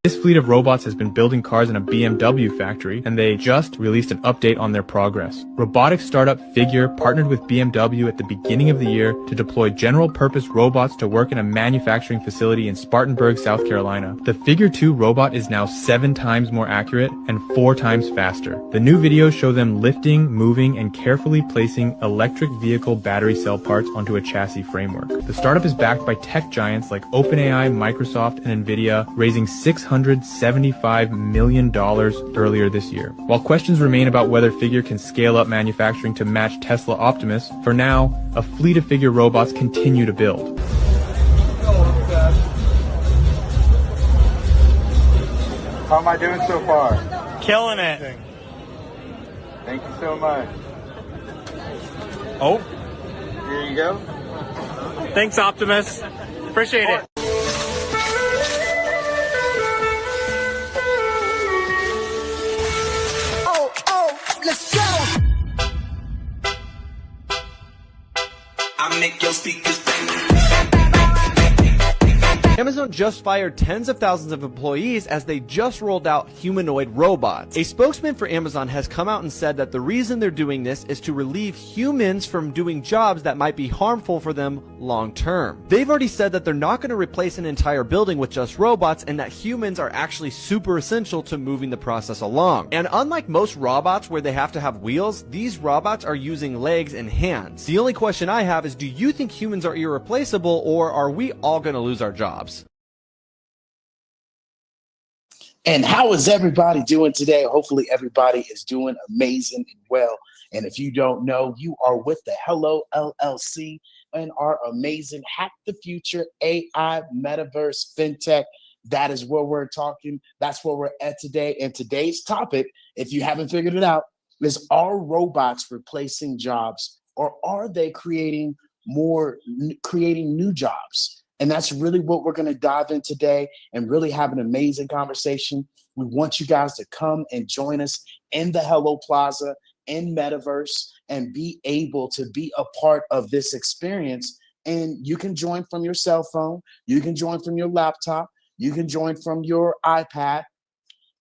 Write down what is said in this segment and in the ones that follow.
This fleet of robots has been building cars in a BMW factory, and they just released an update on their progress. Robotics startup Figure partnered with BMW at the beginning of the year to deploy general-purpose robots to work in a manufacturing facility in Spartanburg, South Carolina. The Figure 2 robot is now 7 times more accurate and 4 times faster. The new videos show them lifting, moving, and carefully placing electric vehicle battery cell parts onto a chassis framework. The startup is backed by tech giants like OpenAI, Microsoft, and Nvidia, raising $675 million earlier this year. While questions remain about whether Figure can scale up manufacturing to match Tesla Optimus, for now, a fleet of Figure robots continue to build. How am I doing so far? Killing it. Thank you so much. Oh, Here you go. thanks, Optimus. Appreciate it. Let's go. I make your speakers bang. Amazon just fired tens of thousands of employees as they just rolled out humanoid robots. A spokesman for Amazon has come out and said that the reason they're doing this is to relieve humans from doing jobs that might be harmful for them long term. They've already said that they're not going to replace an entire building with just robots, and that humans are actually super essential to moving the process along. And unlike most robots where they have to have wheels, these robots are using legs and hands. The only question I have is, do you think humans are irreplaceable, or are we all going to lose our jobs? And how is everybody doing today? Hopefully everybody is doing amazing and well. And if you don't know, you are with the Hello LLC and our amazing Hack the Future AI Metaverse FinTech. That is where we're talking. That's where we're at today. And today's topic, if you haven't figured it out, is, are robots replacing jobs, or are they creating new jobs? And that's really what we're going to dive in today and really have an amazing conversation. We want you guys to come and join us in the Hello Plaza in Metaverse and be able to be a part of this experience. And you can join from your cell phone, you can join from your laptop, you can join from your iPad,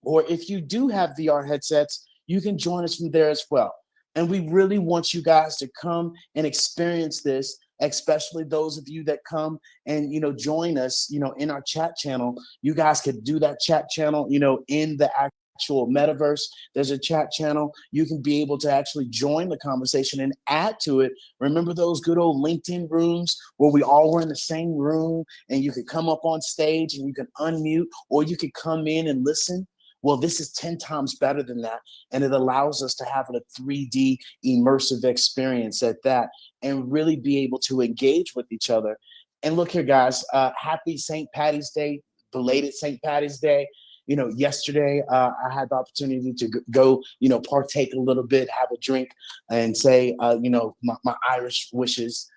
or if you do have VR headsets, you can join us from there as well. And we really want you guys to come and experience this, especially those of you that come and, join us, in our chat channel. You guys could do that chat channel, in the actual metaverse. There's a chat channel. You can be able to actually join the conversation and add to it. Remember those good old LinkedIn rooms where we all were in the same room and you could come up on stage and you can unmute, or you could come in and listen? Well, this is 10 times better than that. And it allows us to have a 3D immersive experience at that, and really be able to engage with each other. And look here, guys, happy St. Patty's Day, belated St. Patty's Day. Yesterday, I had the opportunity to go, partake a little bit, have a drink, and say, my Irish wishes,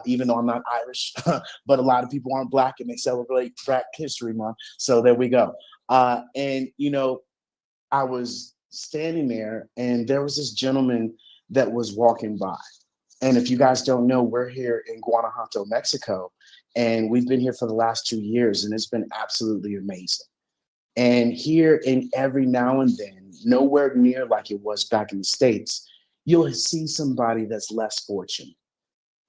even though I'm not Irish, but a lot of people aren't Black and they celebrate Black History Month. So there we go. And I was standing there and there was this gentleman that was walking by. And if you guys don't know, we're here in Guanajuato, Mexico, and we've been here for the last 2 years, and it's been absolutely amazing. And here, in every now and then, nowhere near like it was back in the States, you'll see somebody that's less fortunate.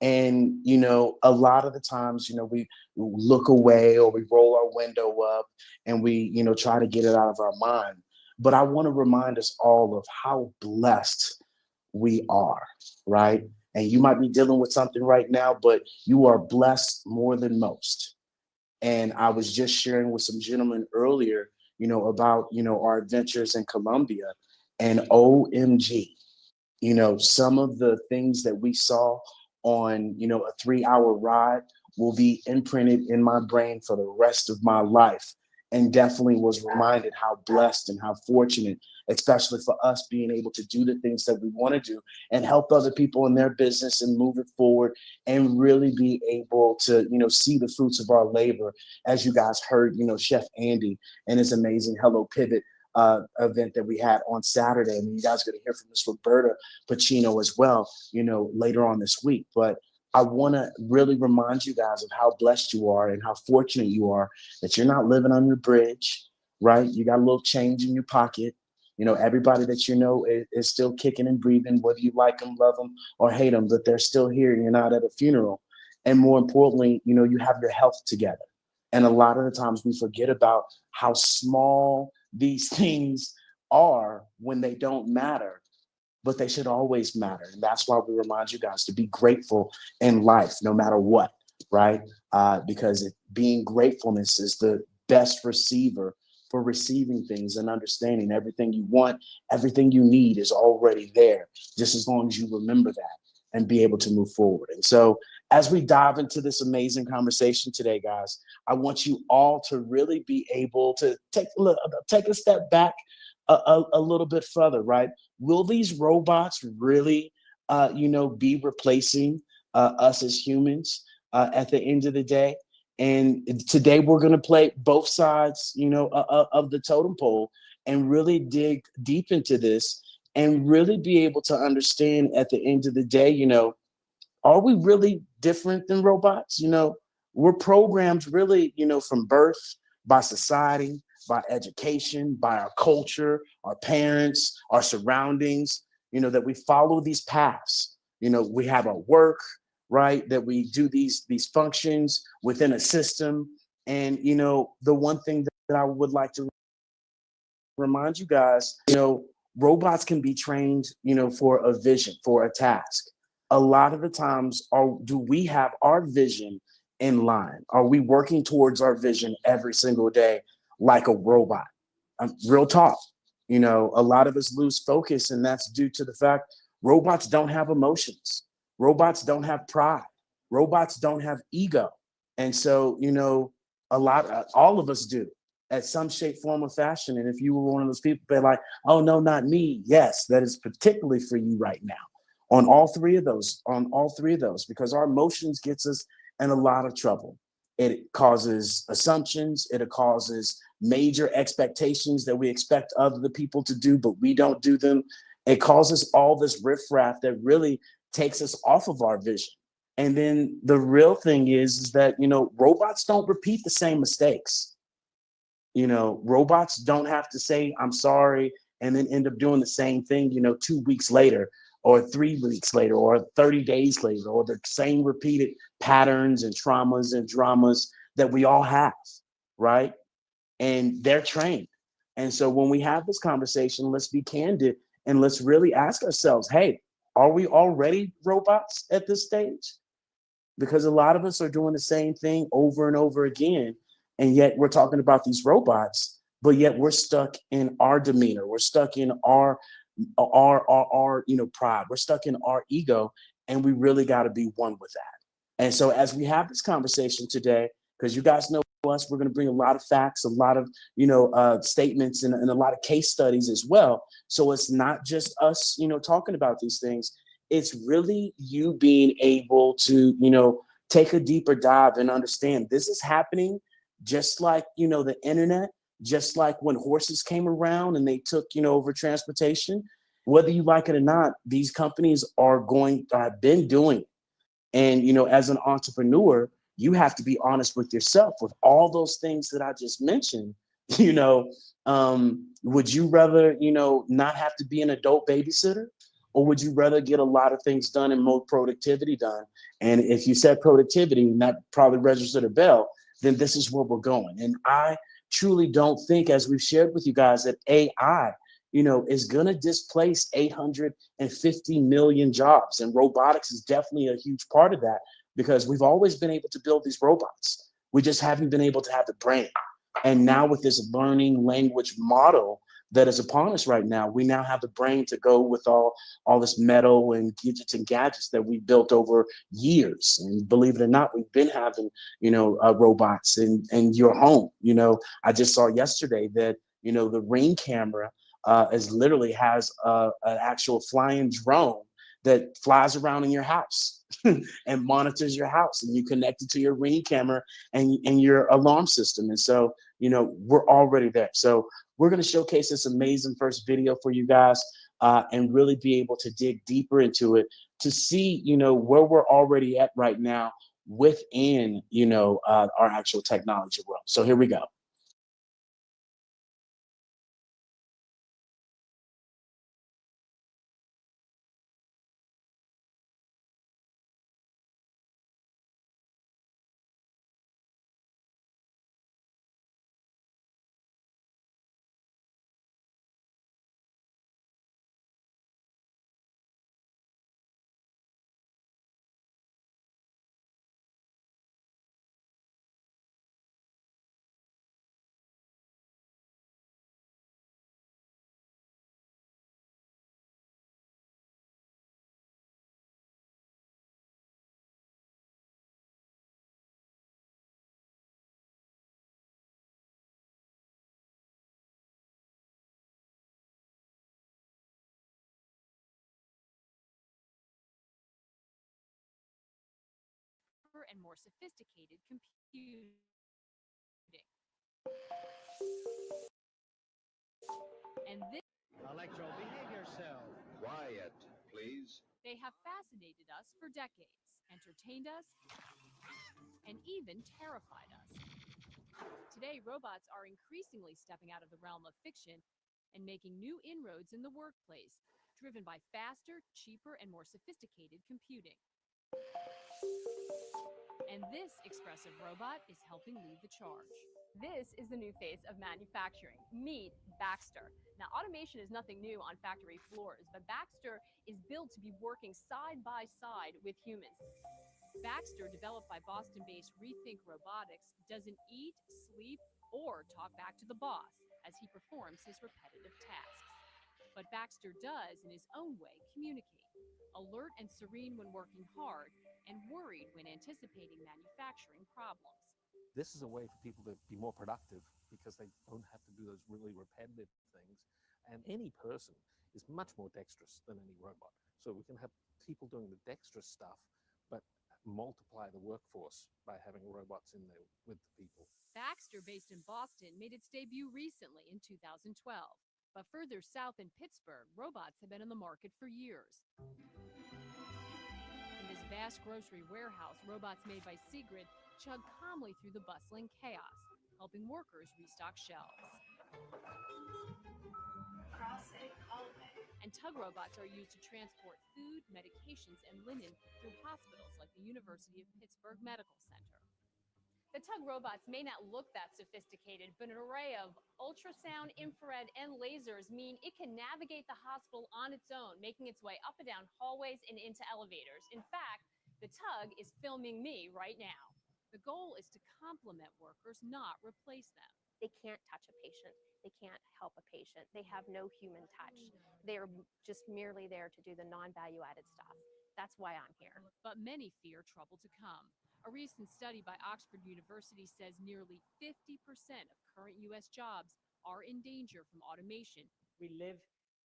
And, a lot of the times, we look away or we roll our window up and we, try to get it out of our mind. But I want to remind us all of how blessed we are, right? And you might be dealing with something right now, but you are blessed more than most. And I was just sharing with some gentlemen earlier, about, our adventures in Colombia, and OMG, some of the things that we saw on, a 3-hour ride will be imprinted in my brain for the rest of my life. and definitely was reminded how blessed and how fortunate, especially for us being able to do the things that we want to do and help other people in their business and move it forward and really be able to, see the fruits of our labor. As you guys heard, Chef Andy and his amazing Hello Pivot event that we had on Saturday. And you guys are going to hear from Miss Roberta Pacino as well, later on this week. But I want to really remind you guys of how blessed you are and how fortunate you are that you're not living under a bridge, right? You got a little change in your pocket. Everybody that is still kicking and breathing, whether you like them, love them, or hate them, but they're still here. You're not at a funeral. And more importantly, you have your health together. And a lot of the times we forget about how small these things are when they don't matter, but they should always matter. And that's why we remind you guys to be grateful in life, no matter what, right? Because being gratefulness is the best receiver for receiving things and understanding everything you want, everything you need is already there, just as long as you remember that and be able to move forward. And so as we dive into this amazing conversation today, guys, I want you all to really be able to take a step back a little bit further, right? Will these robots really, be replacing us as humans at the end of the day? And today we're going to play both sides, of the totem pole and really dig deep into this and really be able to understand at the end of the day, are we really different than robots? We're programmed really, from birth by society, by education, by our culture, our parents, our surroundings, that we follow these paths. We have our work, right? That we do these functions within a system. And, the one thing that I would like to remind you guys, robots can be trained, for a vision, for a task. A lot of the times, do we have our vision in line? Are we working towards our vision every single day like a robot? Real talk. A lot of us lose focus, and that's due to the fact robots don't have emotions. Robots don't have pride. Robots don't have ego. And so, all of us do at some shape, form, or fashion. And if you were one of those people, they're like, oh, no, not me. Yes, that is particularly for you right now. On all three of those, because our emotions gets us in a lot of trouble. It causes assumptions. It causes major expectations that we expect other people to do, but we don't do them. It causes all this riffraff that really takes us off of our vision. And then the real thing is that, robots don't repeat the same mistakes. Robots don't have to say, I'm sorry, and then end up doing the same thing, 2 weeks later, or 3 weeks later, or 30 days later, or the same repeated patterns and traumas and dramas that we all have, right? And they're trained. And so when we have this conversation, let's be candid and let's really ask ourselves, hey, are we already robots at this stage? Because a lot of us are doing the same thing over and over again. And yet we're talking about these robots, but yet we're stuck in our demeanor. We're stuck in our pride. We're stuck in our ego, and we really got to be one with that. And so as we have this conversation today, because you guys know us, we're going to bring a lot of facts, a lot of, statements and a lot of case studies as well. So it's not just us, talking about these things. It's really you being able to, take a deeper dive and understand this is happening just like, the internet, just like when horses came around and they took, over transportation. Whether you like it or not, these companies have been doing it. And, as an entrepreneur, you have to be honest with yourself with all those things that I just mentioned. Would you rather, not have to be an adult babysitter? Or would you rather get a lot of things done and more productivity done? And if you said productivity, and that probably registered a bell, then this is where we're going. And I truly don't think, as we've shared with you guys, that AI, is going to displace 850 million jobs. And robotics is definitely a huge part of that, because we've always been able to build these robots. We just haven't been able to have the brain. And now with this learning language model that is upon us right now. We now have the brain to go with all this metal and gadgets that we built over years. And believe it or not, we've been having, robots in your home. I just saw yesterday that, the Ring camera is literally has an actual flying drone that flies around in your house and monitors your house, and you connect it to your Ring camera and your alarm system. And so, we're already there. So we're going to showcase this amazing first video for you guys, and really be able to dig deeper into it to see, where we're already at right now within, our actual technology world. So here we go. And more sophisticated computing. And this Electro, behave yourself. Quiet, please. they have fascinated us for decades, entertained us, and even terrified us. Today, robots are increasingly stepping out of the realm of fiction and making new inroads in the workplace, driven by faster, cheaper, and more sophisticated computing. And this expressive robot is helping lead the charge. This is the new face of manufacturing. Meet Baxter. Now, automation is nothing new on factory floors, but Baxter is built to be working side by side with humans. Baxter, developed by Boston-based Rethink Robotics, doesn't eat, sleep, or talk back to the boss as he performs his repetitive tasks. But Baxter does, in his own way, communicate, alert and serene when working hard, and worried when anticipating manufacturing problems. This is a way for people to be more productive because they don't have to do those really repetitive things. And any person is much more dexterous than any robot. So we can have people doing the dexterous stuff, but multiply the workforce by having robots in there with the people. Baxter, based in Boston, made its debut recently in 2012. But further south in Pittsburgh, robots have been on the market for years. In this vast grocery warehouse, robots made by Sigrid chug calmly through the bustling chaos, helping workers restock shelves. And tug robots are used to transport food, medications, and linen through hospitals like the University of Pittsburgh Medical Center. The tug robots may not look that sophisticated, but an array of ultrasound, infrared, and lasers mean it can navigate the hospital on its own, making its way up and down hallways and into elevators. In fact, the tug is filming me right now. The goal is to complement workers, not replace them. They can't touch a patient. They can't help a patient. They have no human touch. They're just merely there to do the non-value added stuff. That's why I'm here. But many fear trouble to come. A recent study by Oxford University says nearly 50% of current U.S. jobs are in danger from automation. We live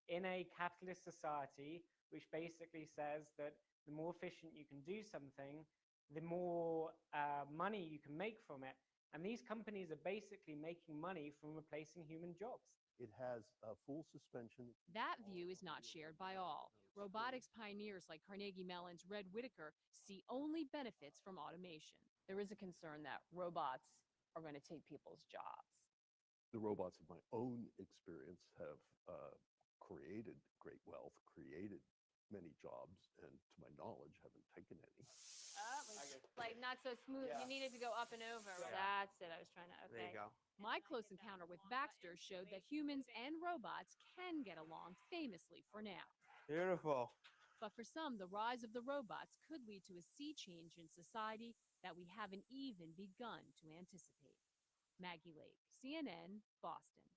in a capitalist society, which basically says that the more efficient you can do something, the more money you can make from it. And these companies are basically making money from replacing human jobs. It has a full suspension. That view is not shared by all. Robotics pioneers like Carnegie Mellon's Red Whittaker see only benefits from automation. There is a concern that robots are going to take people's jobs. The robots of my own experience have created great wealth, created many jobs, and to my knowledge, haven't taken any. Like not so smooth. Yeah. You needed to go up and over. Yeah. That's it. I was trying to. Okay. There you go. My close encounter with Baxter showed that humans and robots can get along famously for now. Beautiful. But for some, the rise of the robots could lead to a sea change in society that we haven't even begun to anticipate. Maggie Lake, CNN, Boston.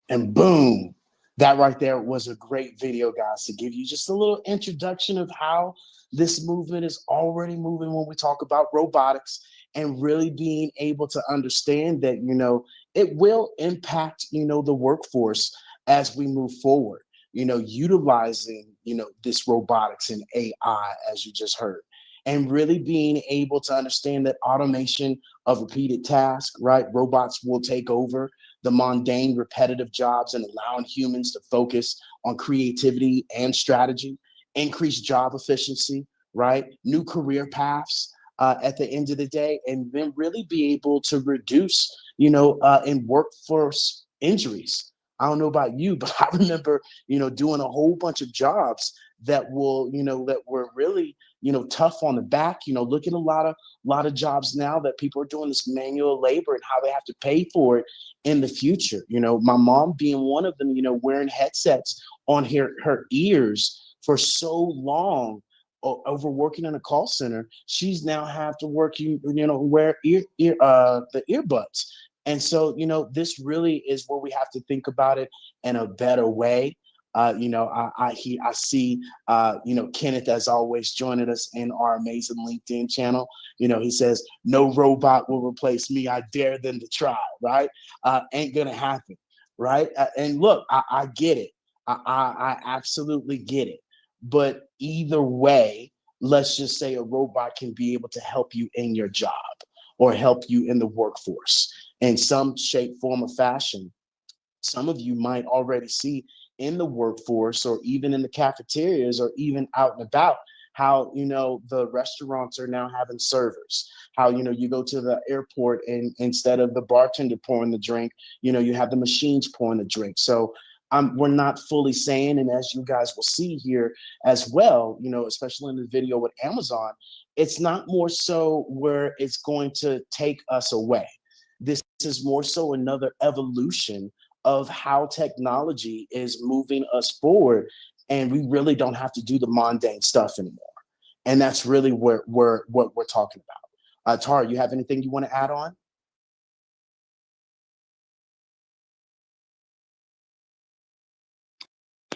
And boom, that right there was a great video, guys, to give you just a little introduction of how this movement is already moving when we talk about robotics, and really being able to understand that, it will impact, the workforce as we move forward, utilizing, this robotics and AI, as you just heard, and really being able to understand that automation of repeated tasks, right? Robots will take over the mundane, repetitive jobs and allowing humans to focus on creativity and strategy, increase job efficiency, right? New career paths at the end of the day, and then really be able to reduce, in workforce injuries. I don't know about you, but I remember, doing a whole bunch of jobs that that were really, tough on the back. Look at a lot of jobs now that people are doing this manual labor and how they have to pay for it in the future. My mom being one of them, wearing headsets on her ears for so long over working in a call center. She's now have to work, wear the earbuds. And so, this really is where we have to think about it in a better way. I see, Kenneth, as always, joining us in our amazing LinkedIn channel. He says, no robot will replace me. I dare them to try, right? Ain't going to happen, right? And look, I get it. I absolutely get it. But either way, let's just say a robot can be able to help you in your job or help you in the workforce in some shape, form, or fashion. Some of you might already see in the workforce or even in the cafeterias or even out and about how, the restaurants are now having servers, how, you go to the airport and instead of the bartender pouring the drink, you have the machines pouring the drink. So we're not fully saying, and as you guys will see here as well, especially in the video with Amazon, it's not more so where it's going to take us away. This is more so another evolution of how technology is moving us forward, and we really don't have to do the mundane stuff anymore. And that's really what we're talking about. Tara, you have anything you want to add on?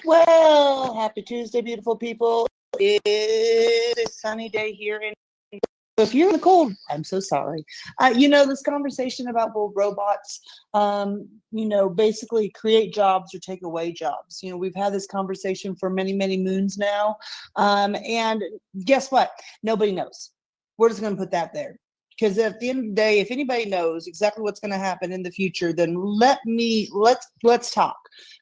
Well, happy Tuesday, beautiful people. It is a sunny day here in. If you're in the cold, I'm so sorry. This conversation about will robots, basically create jobs or take away jobs. We've had this conversation for many, many moons now. And guess what? Nobody knows. We're just going to put that there. Because at the end of the day, if anybody knows exactly what's going to happen in the future, then let's talk.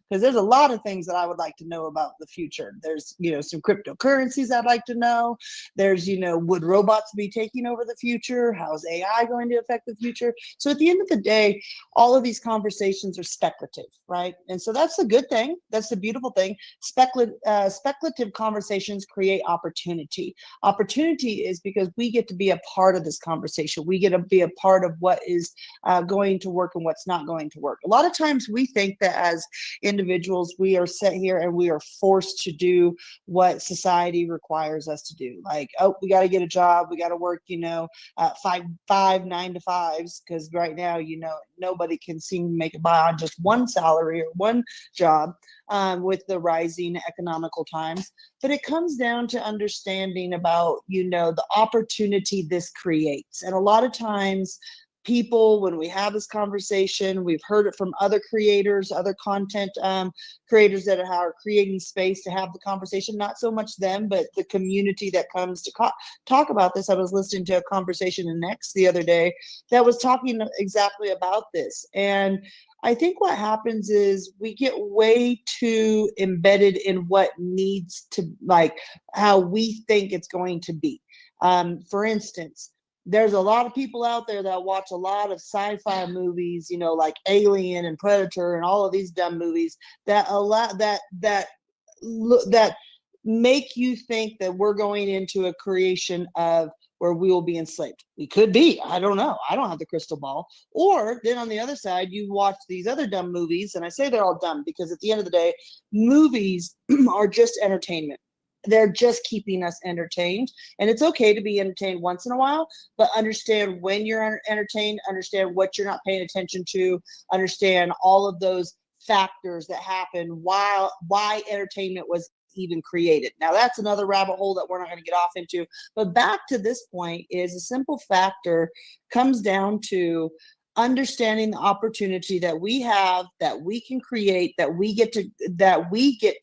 Because there's a lot of things that I would like to know about the future. There's, some cryptocurrencies I'd like to know. There's, would robots be taking over the future? How's AI going to affect the future? So at the end of the day, all of these conversations are speculative, right? And so that's the good thing. That's the beautiful thing. Speculative conversations create opportunity. Opportunity is because we get to be a part of this conversation. We get to be a part of what is going to work and what's not going to work. A lot of times we think that as individuals, we are set here and we are forced to do what society requires us to do. Like, oh, we got to get a job. We got to work, 9 to 5s. Because right now, nobody can seem to make it by on just one salary or one job with the rising economical times. But it comes down to understanding about, the opportunity this creates. And a lot of times, people, when we have this conversation, we've heard it from other creators, other content creators that are creating space to have the conversation, not so much them, but the community that comes to talk about this. I was listening to a conversation in Next the other day that was talking exactly about this. And I think what happens is we get way too embedded in what needs to, like, how we think it's going to be. For instance, there's a lot of people out there that watch a lot of sci-fi movies, like Alien and Predator and all of these dumb movies that make you think that we're going into a creation of where we will be enslaved. We could be. I don't know. I don't have the crystal ball. Or then on the other side, you watch these other dumb movies, and I say they're all dumb because at the end of the day, movies are just entertainment. They're just keeping us entertained, and it's okay to be entertained once in a while, but understand when you're entertained, understand what you're not paying attention to, understand all of those factors that happen while why entertainment was even created. Now that's another rabbit hole that we're not going to get off into. But back to this point is a simple factor comes down to understanding the opportunity that we have, that we can create, that we get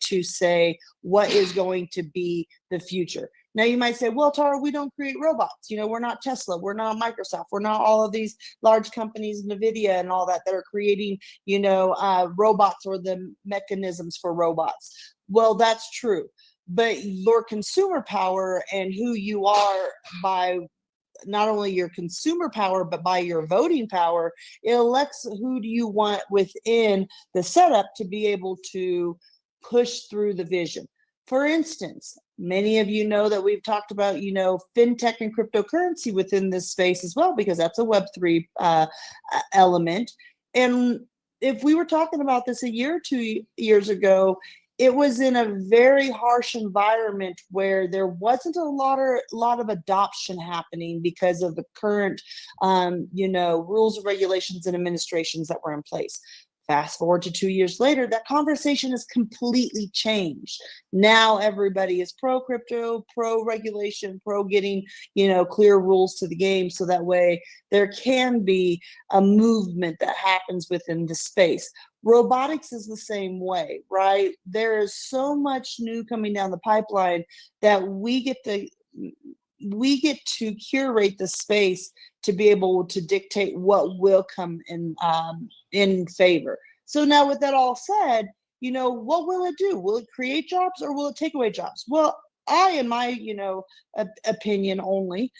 to say what is going to be the future. Now you might say, well, Tara, we don't create robots. We're not Tesla, we're not Microsoft, we're not all of these large companies, NVIDIA and all that are creating, robots or the mechanisms for robots. Well, that's true. But your consumer power and who you are by not only your consumer power, but by your voting power, it elects who do you want within the setup to be able to push through the vision. For instance, many of you know that we've talked about, fintech and cryptocurrency within this space as well, because that's a Web3 element. And if we were talking about this a year or 2 years ago, it was in a very harsh environment where there wasn't a lot of adoption happening because of the current, rules and regulations and administrations that were in place. Fast forward to 2 years later, that conversation has completely changed. Now everybody is pro crypto, pro regulation, pro getting, clear rules to the game. So that way there can be a movement that happens within the space. Robotics is the same way, right? There is so much new coming down the pipeline that we get to curate the space to be able to dictate what will come in favor. So now with that all said, what will it do? Will it create jobs or will it take away jobs? Well, I, in my, opinion only,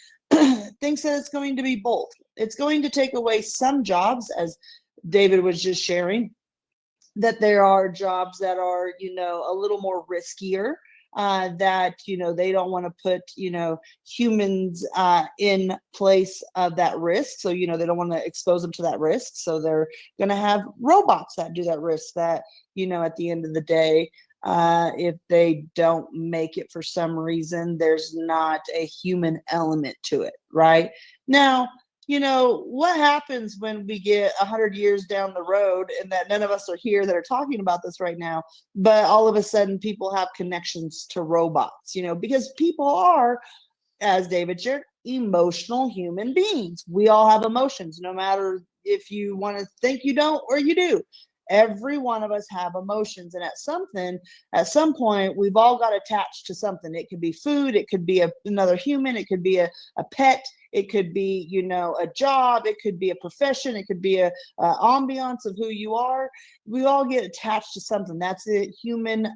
thinks that it's going to be both. It's going to take away some jobs, as David was just sharing, that there are jobs that are, a little more riskier, that, they don't want to put, humans in place of that risk. So, they don't want to expose them to that risk. So they're going to have robots that do that risk that, at the end of the day, if they don't make it for some reason, there's not a human element to it, right? Now, what happens when we get 100 years down the road and that none of us are here that are talking about this right now, but all of a sudden people have connections to robots, because people are, as David shared, emotional human beings. We all have emotions, no matter if you want to think you don't or you do. Every one of us have emotions, and at some point, we've all got attached to something. It could be food, it could be another human, it could be a pet, it could be, a job, it could be a profession, it could be a ambiance of who you are. We all get attached to something. That's the human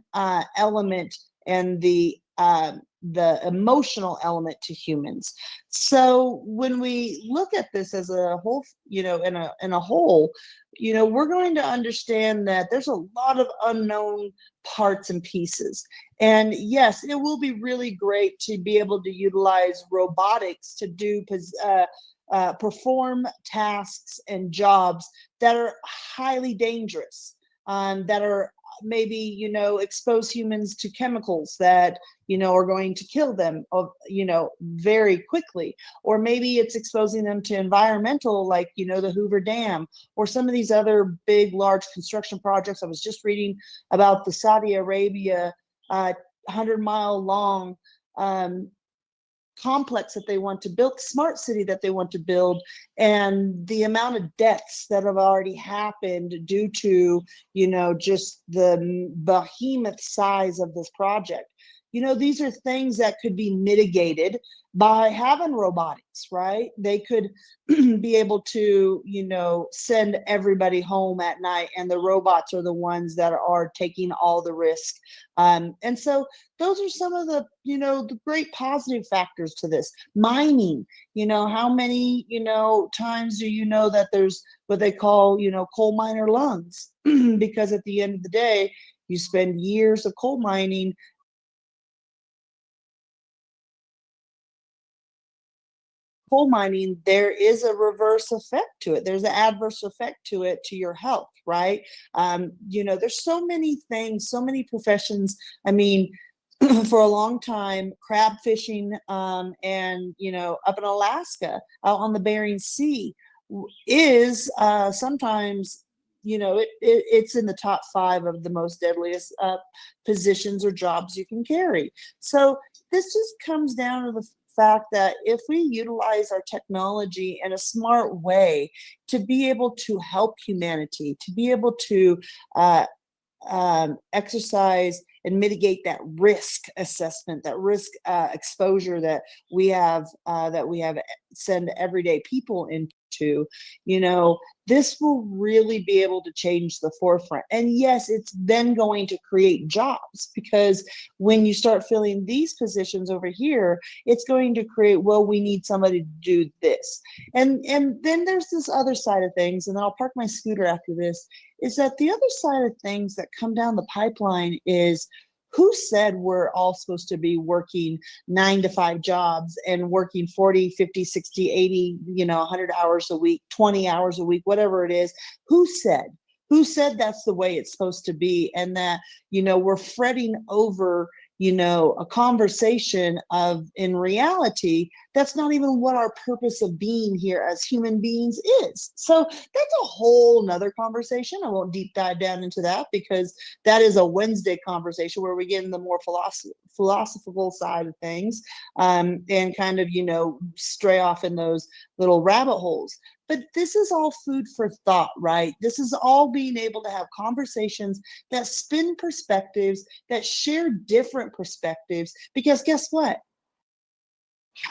element and the emotional element to humans. So when we look at this as a whole, in a whole, we're going to understand that there's a lot of unknown parts and pieces. And yes, it will be really great to be able to utilize robotics to do perform tasks and jobs that are highly dangerous, that are maybe, expose humans to chemicals that, are going to kill them, very quickly. Or maybe it's exposing them to environmental, like, the Hoover Dam, or some of these other big, large construction projects. I was just reading about the Saudi Arabia 100-mile long complex that they want to build, smart city that they want to build, and the amount of deaths that have already happened due to, just the behemoth size of this project. These are things that could be mitigated by having robotics, right? They could be able to, send everybody home at night, and the robots are the ones that are taking all the risk. And so those are some of the, the great positive factors to this. Mining, how many, times do you know that there's what they call, coal miner lungs? Because at the end of the day, you spend years of coal mining. Coal mining, there is a reverse effect to it. There's an adverse effect to it, to your health, right? There's so many things, so many professions. I mean, for a long time, crab fishing, and, up in Alaska, out on the Bering Sea, is sometimes it's in the top 5 of the most deadliest positions or jobs you can carry. So this just comes down to the fact that if we utilize our technology in a smart way to be able to help humanity, to be able to exercise and mitigate that risk assessment, that risk exposure that we have send everyday people into, this will really be able to change the forefront. And yes, it's then going to create jobs, because when you start filling these positions over here, it's going to create, well, we need somebody to do this. And then there's this other side of things, and I'll park my scooter after this, is that the other side of things that come down the pipeline is, who said we're all supposed to be working 9 to 5 jobs and working 40, 50, 60, 80, 100 hours a week, 20 hours a week, whatever it is? Who said that's the way it's supposed to be? And that, we're fretting over, a conversation of, in reality, that's not even what our purpose of being here as human beings is. So that's a whole nother conversation. I won't deep dive down into that, because that is a Wednesday conversation where we get in the more philosophical side of things, and kind of, stray off in those little rabbit holes. But this is all food for thought, right? This is all being able to have conversations that spin perspectives, that share different perspectives, because guess what?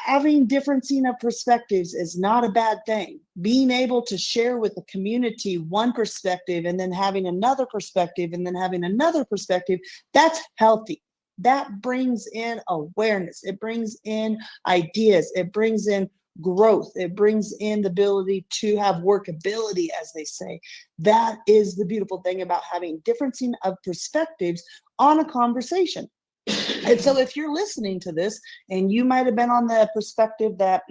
Having differencing of perspectives is not a bad thing. Being able to share with the community one perspective, and then having another perspective, and then having another perspective, that's healthy. That brings in awareness. It brings in ideas. It brings in growth. It brings in the ability to have workability, as they say. That is the beautiful thing about having differencing of perspectives on a conversation. And so if you're listening to this and you might have been on the perspective that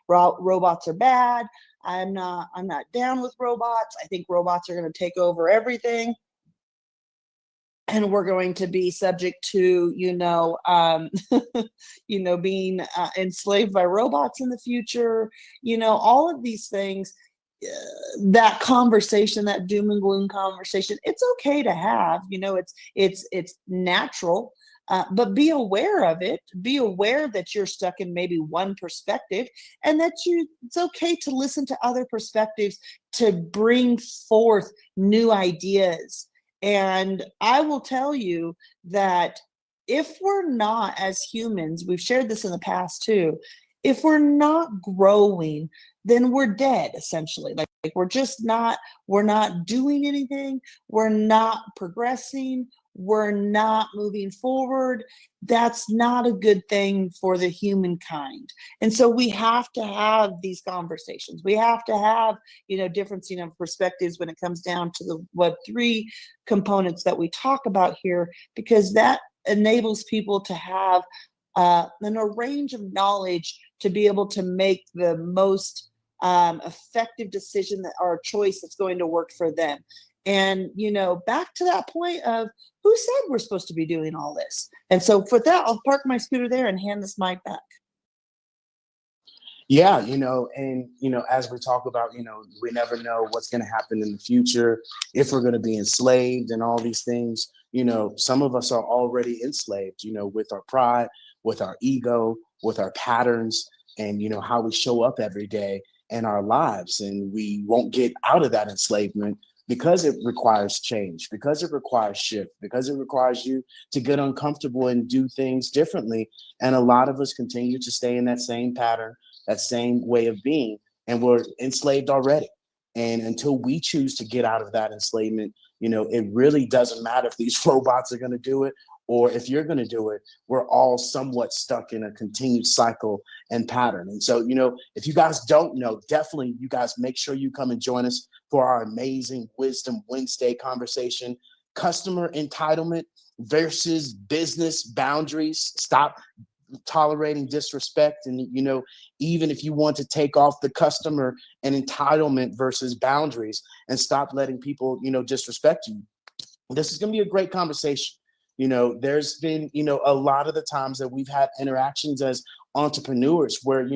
robots are bad, I'm not down with robots. I think robots are going to take over everything, and we're going to be subject to, being enslaved by robots in the future. All of these things, that conversation, that doom and gloom conversation, it's okay to have. It's natural. But be aware of it. Be aware that you're stuck in maybe one perspective, and that it's okay to listen to other perspectives to bring forth new ideas. And I will tell you that if we're not, as humans, we've shared this in the past too, if we're not growing, then we're dead, essentially. Like we're not doing anything, we're not progressing, we're not moving forward. That's not a good thing for the humankind. And so we have to have these conversations. We have to have, differencing of perspectives when it comes down to the Web3 components that we talk about here, because that enables people to have a range of knowledge to be able to make the most effective decision or choice that's going to work for them. And, back to that point of, who said we're supposed to be doing all this? And so for that, I'll park my scooter there and hand this mic back. Yeah, as we talk about, we never know what's going to happen in the future, if we're going to be enslaved and all these things. Some of us are already enslaved, with our pride, with our ego, with our patterns, and, how we show up every day in our lives. And we won't get out of that enslavement, because it requires change, because it requires shift, because it requires you to get uncomfortable and do things differently. And a lot of us continue to stay in that same pattern, that same way of being, and we're enslaved already. And until we choose to get out of that enslavement, it really doesn't matter if these robots are going to do it, or if you're going to do it. We're all somewhat stuck in a continued cycle and pattern. And so, if you guys don't know, definitely you guys make sure you come and join us for our amazing Wisdom Wednesday conversation. Customer entitlement versus business boundaries. Stop tolerating disrespect. And, even if you want to take off the customer and entitlement versus boundaries, and stop letting people, disrespect you. This is going to be a great conversation. There's been, a lot of the times that we've had interactions as entrepreneurs where,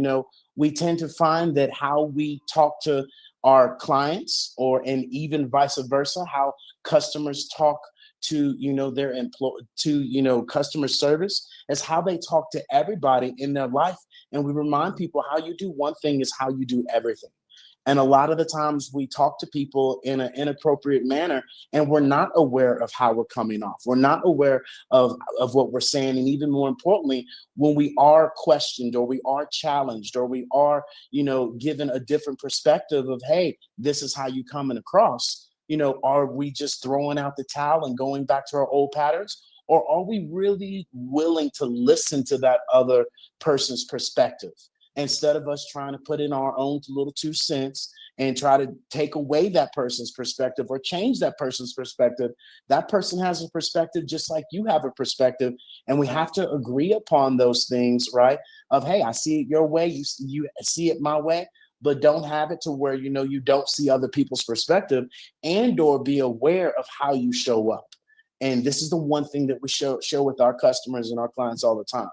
we tend to find that how we talk to our clients, or and even vice versa, how customers talk to their customer service, is how they talk to everybody in their life. And we remind people, how you do one thing is how you do everything. And a lot of the times we talk to people in an inappropriate manner, and we're not aware of how we're coming off. We're not aware of what we're saying. And even more importantly, when we are questioned or we are challenged or we are, given a different perspective of, hey, this is how you coming across, are we just throwing out the towel and going back to our old patterns? Or are we really willing to listen to that other person's perspective, instead of us trying to put in our own little 2 cents and try to take away that person's perspective or change that person's perspective? That person has a perspective just like you have a perspective. And we have to agree upon those things, right? Of, hey, I see it your way, you see it my way, but don't have it to where, you don't see other people's perspective, and or be aware of how you show up. And this is the one thing that we show with our customers and our clients all the time.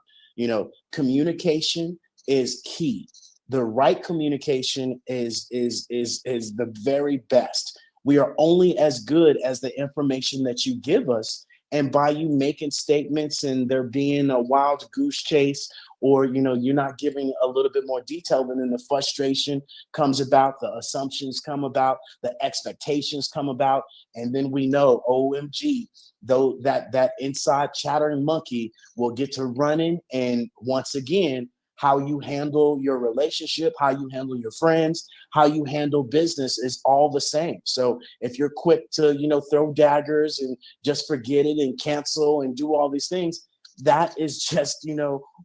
Communication is key. The right communication is the very best. We are only as good as the information that you give us. And by you making statements and there being a wild goose chase, or you're not giving a little bit more detail, and then the frustration comes about, the assumptions come about, the expectations come about, and then we know, OMG, though that inside chattering monkey will get to running. And once again, how you handle your relationship, how you handle your friends, how you handle business is all the same. So if you're quick to, throw daggers and just forget it and cancel and do all these things, that is just,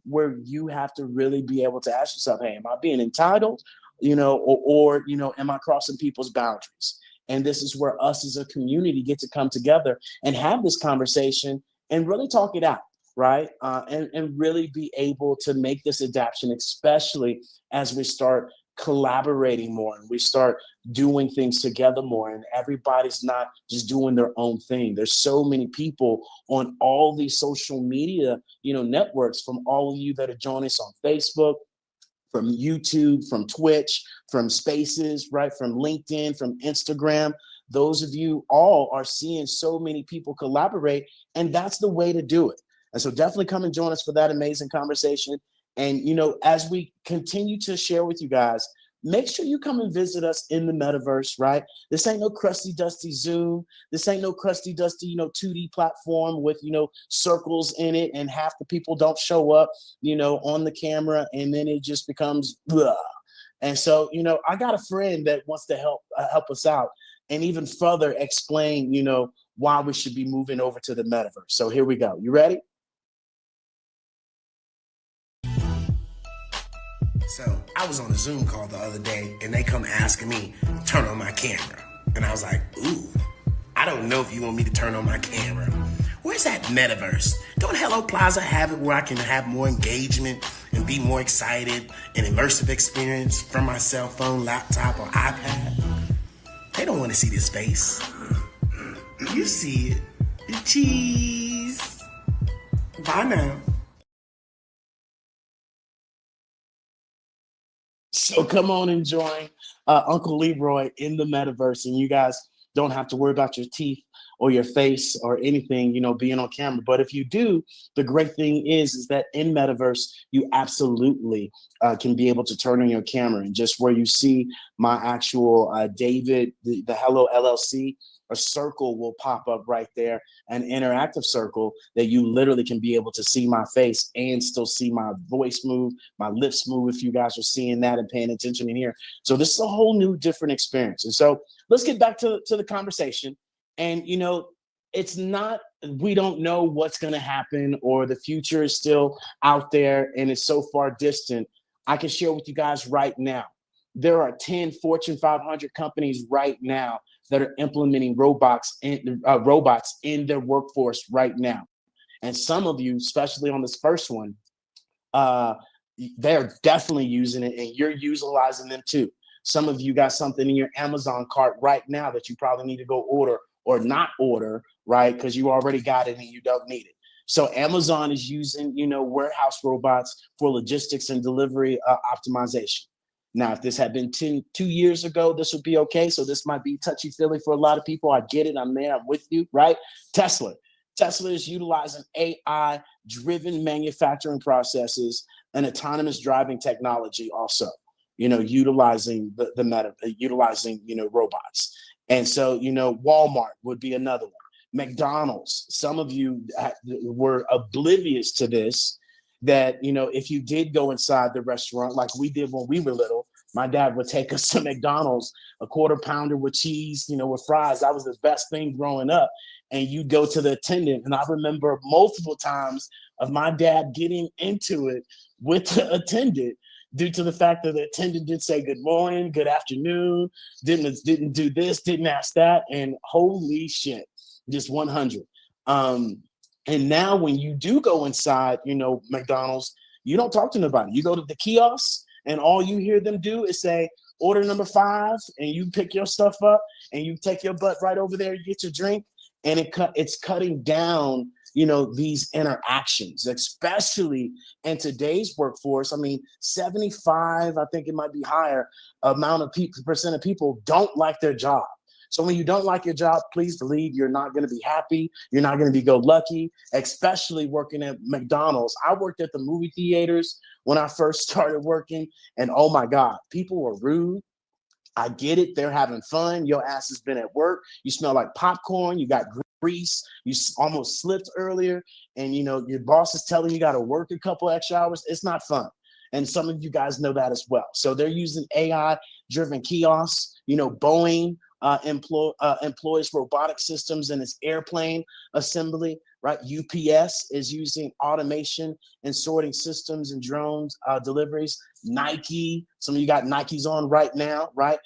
where you have to really be able to ask yourself, hey, am I being entitled, or am I crossing people's boundaries? And this is where us as a community get to come together and have this conversation and really talk it out. Right. And really be able to make this adaptation, especially as we start collaborating more and we start doing things together more, and everybody's not just doing their own thing. There's so many people on all these social media, networks, from all of you that are joining us on Facebook, from YouTube, from Twitch, from Spaces, right, from LinkedIn, from Instagram. Those of you all are seeing so many people collaborate, and that's the way to do it. And so definitely come and join us for that amazing conversation. And, as we continue to share with you guys, make sure you come and visit us in the metaverse, right? This ain't no crusty, dusty Zoom. This ain't no crusty, dusty, 2D platform with, circles in it, and half the people don't show up, on the camera, and then it just becomes blah. And so, I got a friend that wants to help us out and even further explain, why we should be moving over to the metaverse. So here we go. You ready? So I was on a Zoom call the other day, and they come asking me to turn on my camera. And I was like, ooh, I don't know if you want me to turn on my camera. Where's that metaverse? Don't Hello Plaza have it where I can have more engagement and be more excited, an immersive experience from my cell phone, laptop, or iPad? They don't want to see this face. You see it. The cheese. Bye now. So come on and join Uncle Leroy in the metaverse, and you guys don't have to worry about your teeth or your face or anything, being on camera. But if you do, the great thing is that in metaverse, you absolutely can be able to turn on your camera, and just where you see my actual David, the Hello LLC, a circle will pop up right there, an interactive circle that you literally can be able to see my face and still see my voice move, my lips move, if you guys are seeing that and paying attention in here. So this is a whole new different experience. And so let's get back to the conversation. And, it's not, we don't know what's going to happen, or the future is still out there and it's so far distant. I can share with you guys right now, there are 10 Fortune 500 companies right now that are implementing robots in their workforce right now. And some of you, especially on this first one, they're definitely using it, and you're utilizing them too. Some of you got something in your Amazon cart right now that you probably need to go order or not order, right? Because you already got it and you don't need it. So Amazon is using, warehouse robots for logistics and delivery optimization. Now, if this had been 2 years ago, this would be okay. So this might be touchy-feely for a lot of people. I get it. I'm there. I'm with you, right? Tesla. Tesla is utilizing AI-driven manufacturing processes and autonomous driving technology also, utilizing utilizing, robots. And so, Walmart would be another one. McDonald's, some of you were oblivious to this, that, if you did go inside the restaurant like we did when we were little, my dad would take us to McDonald's, a quarter pounder with cheese, with fries. That was the best thing growing up. And you'd go to the attendant. And I remember multiple times of my dad getting into it with the attendant due to the fact that the attendant did say good morning, good afternoon, didn't do this, didn't ask that. And holy shit, just 100. And now when you do go inside, McDonald's, you don't talk to nobody. You go to the kiosk and all you hear them do is say, order number 5, and you pick your stuff up and you take your butt right over there, you get your drink, and it's cutting down, these interactions, especially in today's workforce. I mean, 75, I think it might be higher, percent of people don't like their job. So when you don't like your job, please believe you're not going to be happy. You're not going to be go lucky, especially working at McDonald's. I worked at the movie theaters when I first started working, and oh my God, people were rude. I get it. They're having fun. Your ass has been at work. You smell like popcorn. You got grease. You almost slipped earlier, and your boss is telling you got to work a couple extra hours. It's not fun. And some of you guys know that as well. So they're using AI-driven kiosks. Boeing employs robotic systems in its airplane assembly, right? UPS is using automation and sorting systems and drones deliveries. Nike, some of you got Nikes on right now, right?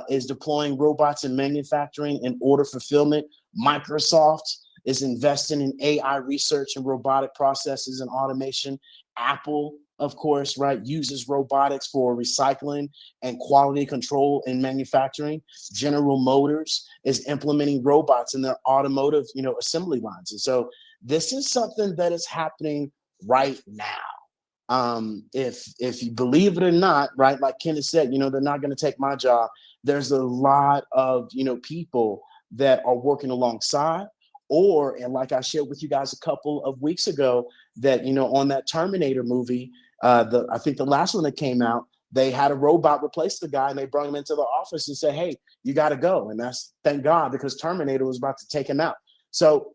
Is deploying robots in manufacturing and order fulfillment. Microsoft is investing in AI research and robotic processes and automation. Apple, of course, right, uses robotics for recycling and quality control in manufacturing. General Motors is implementing robots in their automotive, assembly lines. And so this is something that is happening right now. If you believe it or not, right, like Kenneth said, they're not going to take my job. There's a lot of, people that are working alongside, and like I shared with you guys a couple of weeks ago, that, on that Terminator movie, I think the last one that came out, they had a robot replace the guy and they brought him into the office and said, hey, you got to go. And that's, thank God, because Terminator was about to take him out. So,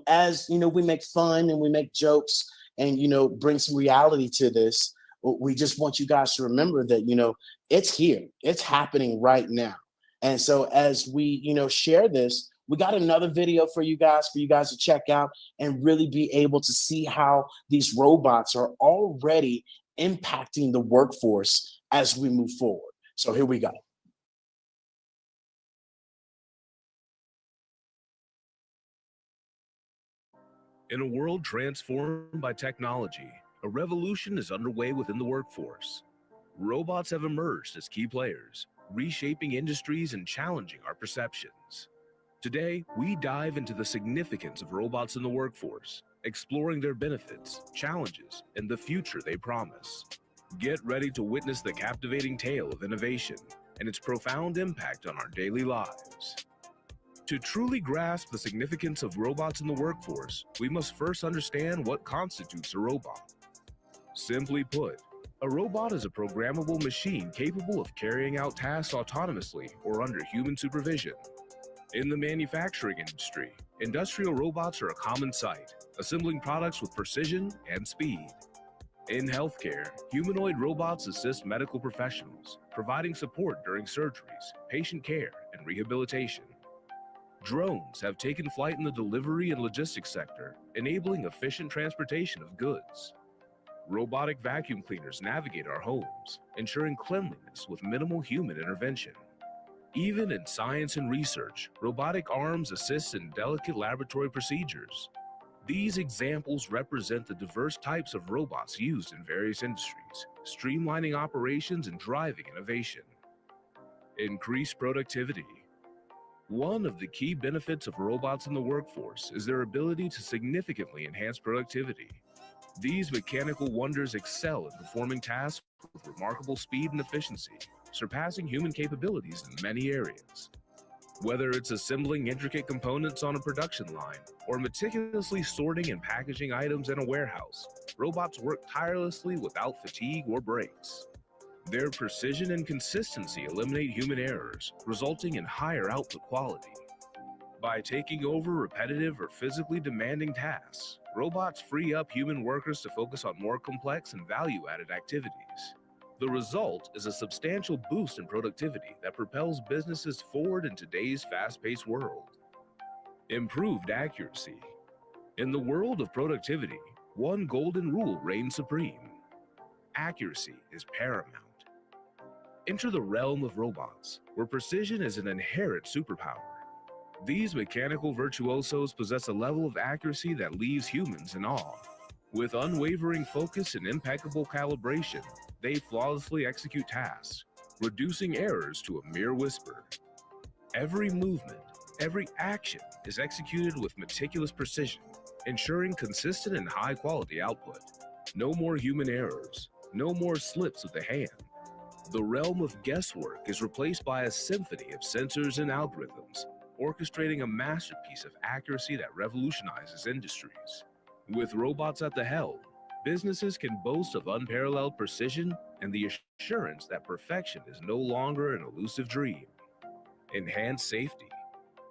as, we make fun and we make jokes and, bring some reality to this, we just want you guys to remember that, it's here, it's happening right now. And so as we, share this, we got another video for you guys to check out and really be able to see how these robots are already impacting the workforce as we move forward. So here we go. In a world transformed by technology, a revolution is underway within the workforce. Robots have emerged as key players, reshaping industries and challenging our perceptions. Today, we dive into the significance of robots in the workforce, exploring their benefits, challenges, and the future they promise. Get ready to witness the captivating tale of innovation and its profound impact on our daily lives. To truly grasp the significance of robots in the workforce, we must first understand what constitutes a robot. Simply put, a robot is a programmable machine capable of carrying out tasks autonomously or under human supervision. In the manufacturing industry, industrial robots are a common sight, assembling products with precision and speed. In healthcare, humanoid robots assist medical professionals, providing support during surgeries, patient care, and rehabilitation. Drones have taken flight in the delivery and logistics sector, enabling efficient transportation of goods. Robotic vacuum cleaners navigate our homes, ensuring cleanliness with minimal human intervention. Even in science and research, robotic arms assist in delicate laboratory procedures. These examples represent the diverse types of robots used in various industries, streamlining operations and driving innovation. Increased productivity. One of the key benefits of robots in the workforce is their ability to significantly enhance productivity. These mechanical wonders excel in performing tasks with remarkable speed and efficiency, surpassing human capabilities in many areas. Whether it's assembling intricate components on a production line or meticulously sorting and packaging items in a warehouse, robots work tirelessly without fatigue or breaks. Their precision and consistency eliminate human errors, resulting in higher output quality. By taking over repetitive or physically demanding tasks, robots free up human workers to focus on more complex and value-added activities. The result is a substantial boost in productivity that propels businesses forward in today's fast-paced world. Improved accuracy. In the world of productivity, one golden rule reigns supreme. Accuracy is paramount. Enter the realm of robots, where precision is an inherent superpower. These mechanical virtuosos possess a level of accuracy that leaves humans in awe. With unwavering focus and impeccable calibration, they flawlessly execute tasks, reducing errors to a mere whisper. Every movement, every action is executed with meticulous precision, ensuring consistent and high-quality output. No more human errors, no more slips of the hand. The realm of guesswork is replaced by a symphony of sensors and algorithms, orchestrating a masterpiece of accuracy that revolutionizes industries. With robots at the helm, businesses can boast of unparalleled precision and the assurance that perfection is no longer an elusive dream. Enhanced safety.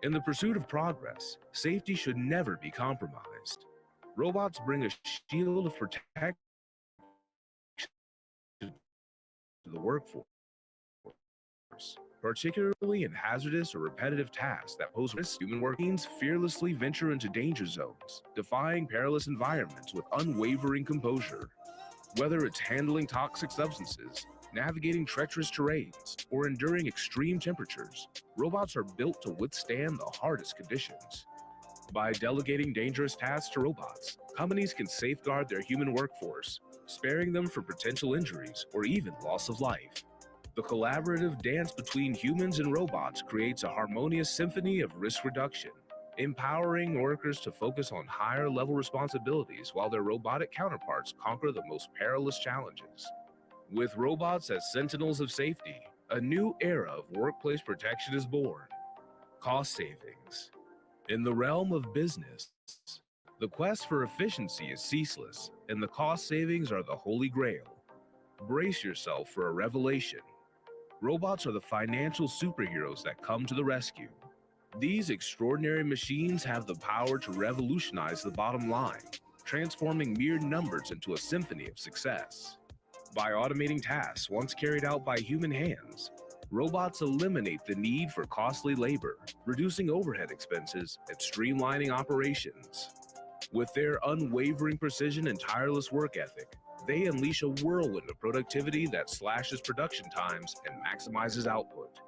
In the pursuit of progress, safety should never be compromised. Robots bring a shield of protection to the workforce, particularly in hazardous or repetitive tasks that pose risks. Human workers fearlessly venture into danger zones, defying perilous environments with unwavering composure. Whether it's handling toxic substances, navigating treacherous terrains, or enduring extreme temperatures, robots are built to withstand the hardest conditions. By delegating dangerous tasks to robots, companies can safeguard their human workforce, sparing them from potential injuries or even loss of life. The collaborative dance between humans and robots creates a harmonious symphony of risk reduction, empowering workers to focus on higher-level responsibilities while their robotic counterparts conquer the most perilous challenges. With robots as sentinels of safety, a new era of workplace protection is born. Cost savings. In the realm of business, the quest for efficiency is ceaseless, and the cost savings are the holy grail. Brace yourself for a revelation. Robots are the financial superheroes that come to the rescue. These extraordinary machines have the power to revolutionize the bottom line, transforming mere numbers into a symphony of success. By automating tasks once carried out by human hands, robots eliminate the need for costly labor, reducing overhead expenses and streamlining operations. With their unwavering precision and tireless work ethic, they unleash a whirlwind of productivity that slashes production times and maximizes output.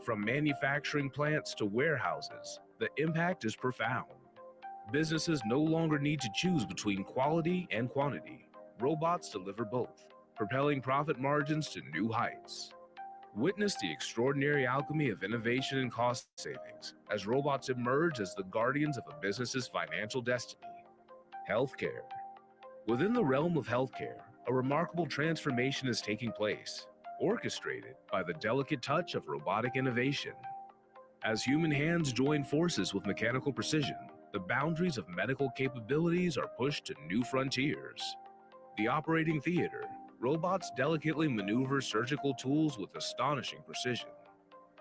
From manufacturing plants to warehouses, the impact is profound. Businesses no longer need to choose between quality and quantity. Robots deliver both, propelling profit margins to new heights. Witness the extraordinary alchemy of innovation and cost savings as robots emerge as the guardians of a business's financial destiny. Healthcare. Within the realm of healthcare, a remarkable transformation is taking place, orchestrated by the delicate touch of robotic innovation. As human hands join forces with mechanical precision, the boundaries of medical capabilities are pushed to new frontiers. The operating theater, robots delicately maneuver surgical tools with astonishing precision.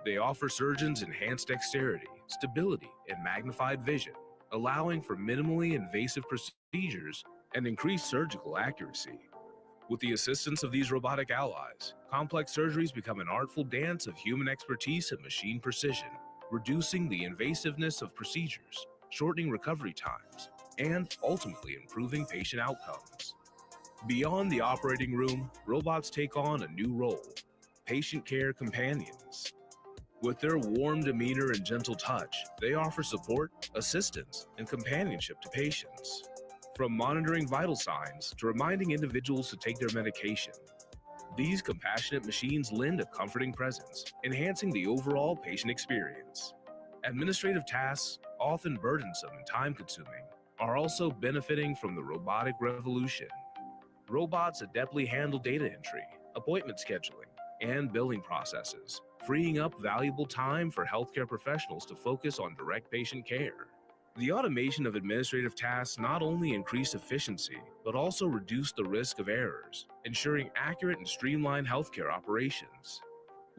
They offer surgeons enhanced dexterity, stability, and magnified vision, allowing for minimally invasive procedures and increased surgical accuracy. With the assistance of these robotic allies, complex surgeries become an artful dance of human expertise and machine precision, reducing the invasiveness of procedures, shortening recovery times, and ultimately improving patient outcomes. Beyond the operating room, robots take on a new role: patient care companions. With their warm demeanor and gentle touch, they offer support, assistance, and companionship to patients. From monitoring vital signs to reminding individuals to take their medication, these compassionate machines lend a comforting presence, enhancing the overall patient experience. Administrative tasks, often burdensome and time-consuming, are also benefiting from the robotic revolution. Robots adeptly handle data entry, appointment scheduling, and billing processes, freeing up valuable time for healthcare professionals to focus on direct patient care. The automation of administrative tasks not only increased efficiency, but also reduced the risk of errors, ensuring accurate and streamlined healthcare operations.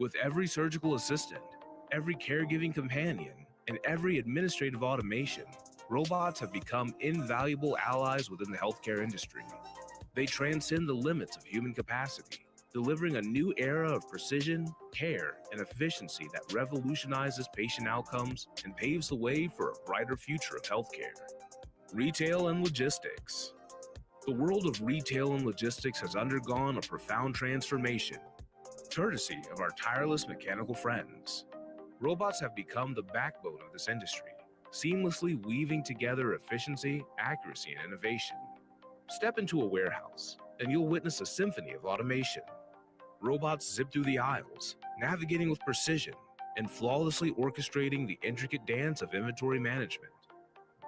With every surgical assistant, every caregiving companion, and every administrative automation, robots have become invaluable allies within the healthcare industry. They transcend the limits of human capacity, delivering a new era of precision, care, and efficiency that revolutionizes patient outcomes and paves the way for a brighter future of healthcare. Retail and logistics. The world of retail and logistics has undergone a profound transformation, courtesy of our tireless mechanical friends. Robots have become the backbone of this industry, seamlessly weaving together efficiency, accuracy, and innovation. Step into a warehouse, and you'll witness a symphony of automation. Robots zip through the aisles, navigating with precision and flawlessly orchestrating the intricate dance of inventory management.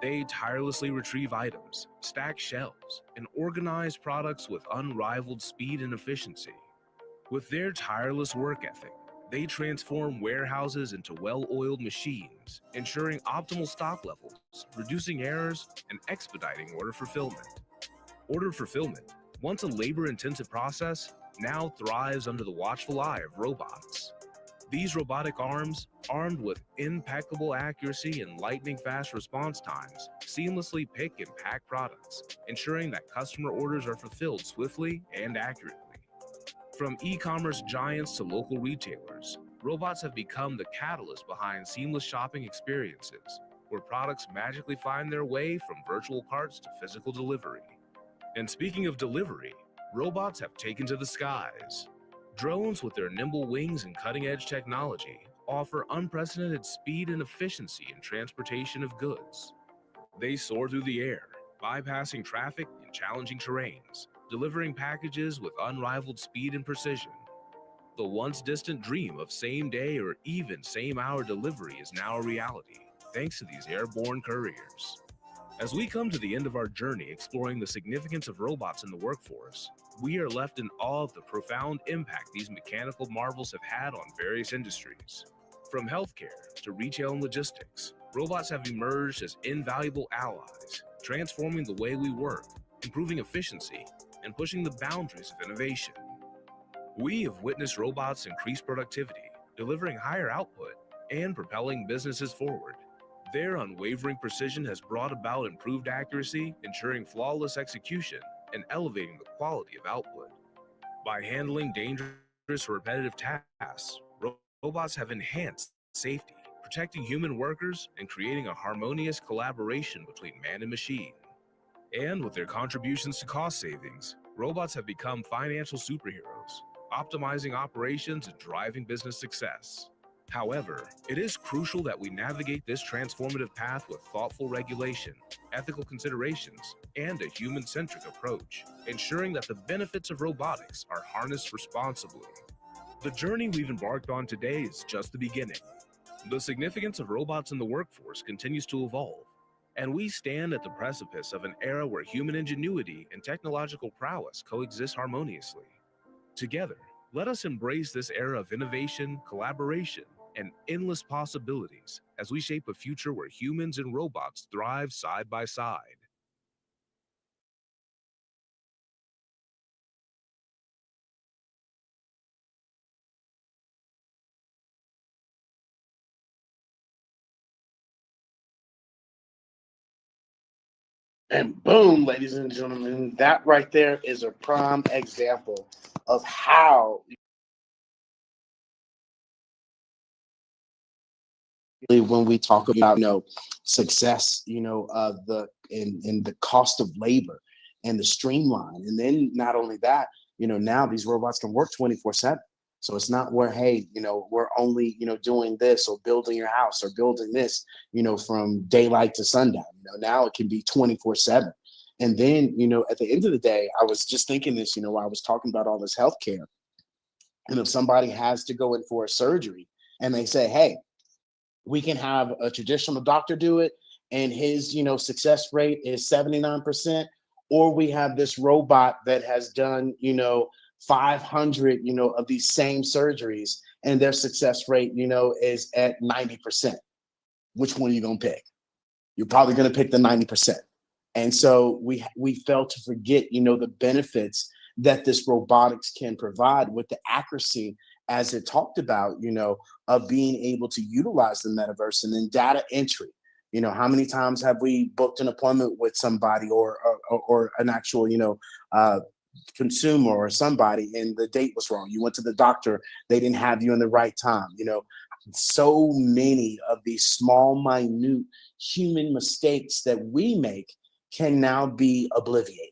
They tirelessly retrieve items, stack shelves, and organize products with unrivaled speed and efficiency. With their tireless work ethic, they transform warehouses into well-oiled machines, ensuring optimal stock levels, reducing errors, and expediting order fulfillment. Order fulfillment, once a labor-intensive process, now thrives under the watchful eye of robots. These robotic arms, armed with impeccable accuracy and lightning-fast response times, seamlessly pick and pack products, ensuring that customer orders are fulfilled swiftly and accurately. From e-commerce giants to local retailers, robots have become the catalyst behind seamless shopping experiences, where products magically find their way from virtual carts to physical delivery. And speaking of delivery, robots have taken to the skies. Drones, with their nimble wings and cutting-edge technology, offer unprecedented speed and efficiency in transportation of goods. They soar through the air, bypassing traffic in challenging terrains, delivering packages with unrivaled speed and precision. The once distant dream of same-day or even same-hour delivery is now a reality, thanks to these airborne couriers. As we come to the end of our journey exploring the significance of robots in the workforce, we are left in awe of the profound impact these mechanical marvels have had on various industries. From healthcare to retail and logistics, robots have emerged as invaluable allies, transforming the way we work, improving efficiency, and pushing the boundaries of innovation. We have witnessed robots increase productivity, delivering higher output, and propelling businesses forward. Their unwavering precision has brought about improved accuracy, ensuring flawless execution, and elevating the quality of output. By handling dangerous or repetitive tasks, robots have enhanced safety, protecting human workers and creating a harmonious collaboration between man and machine. And with their contributions to cost savings, robots have become financial superheroes, optimizing operations and driving business success. However, it is crucial that we navigate this transformative path with thoughtful regulation, ethical considerations, and a human-centric approach, ensuring that the benefits of robotics are harnessed responsibly. The journey we've embarked on today is just the beginning. The significance of robots in the workforce continues to evolve, and we stand at the precipice of an era where human ingenuity and technological prowess coexist harmoniously. Together, let us embrace this era of innovation, collaboration, and endless possibilities as we shape a future where humans and robots thrive side by side. And boom, ladies and gentlemen, that right there is a prime example of how when we talk about success, in the cost of labor and the streamline. And then not only that, now these robots can work 24/7. So it's not where, hey, we're only, doing this or building your house or building this, from daylight to sundown. Now it can be 24/7. And then, at the end of the day, I was just thinking this, while I was talking about all this healthcare. And if somebody has to go in for a surgery and they say, hey, we can have a traditional doctor do it, and his, success rate is 79%, or we have this robot that has done, 500, of these same surgeries, and their success rate, is at 90%. Which one are you going to pick? You're probably going to pick the 90%. And so we fail to forget, the benefits that this robotics can provide with the accuracy, as it talked about, of being able to utilize the metaverse, and then data entry. How many times have we booked an appointment with somebody or an actual, consumer or somebody, and the date was wrong? You went to the doctor, they didn't have you in the right time. So many of these small, minute human mistakes that we make can now be obliviated.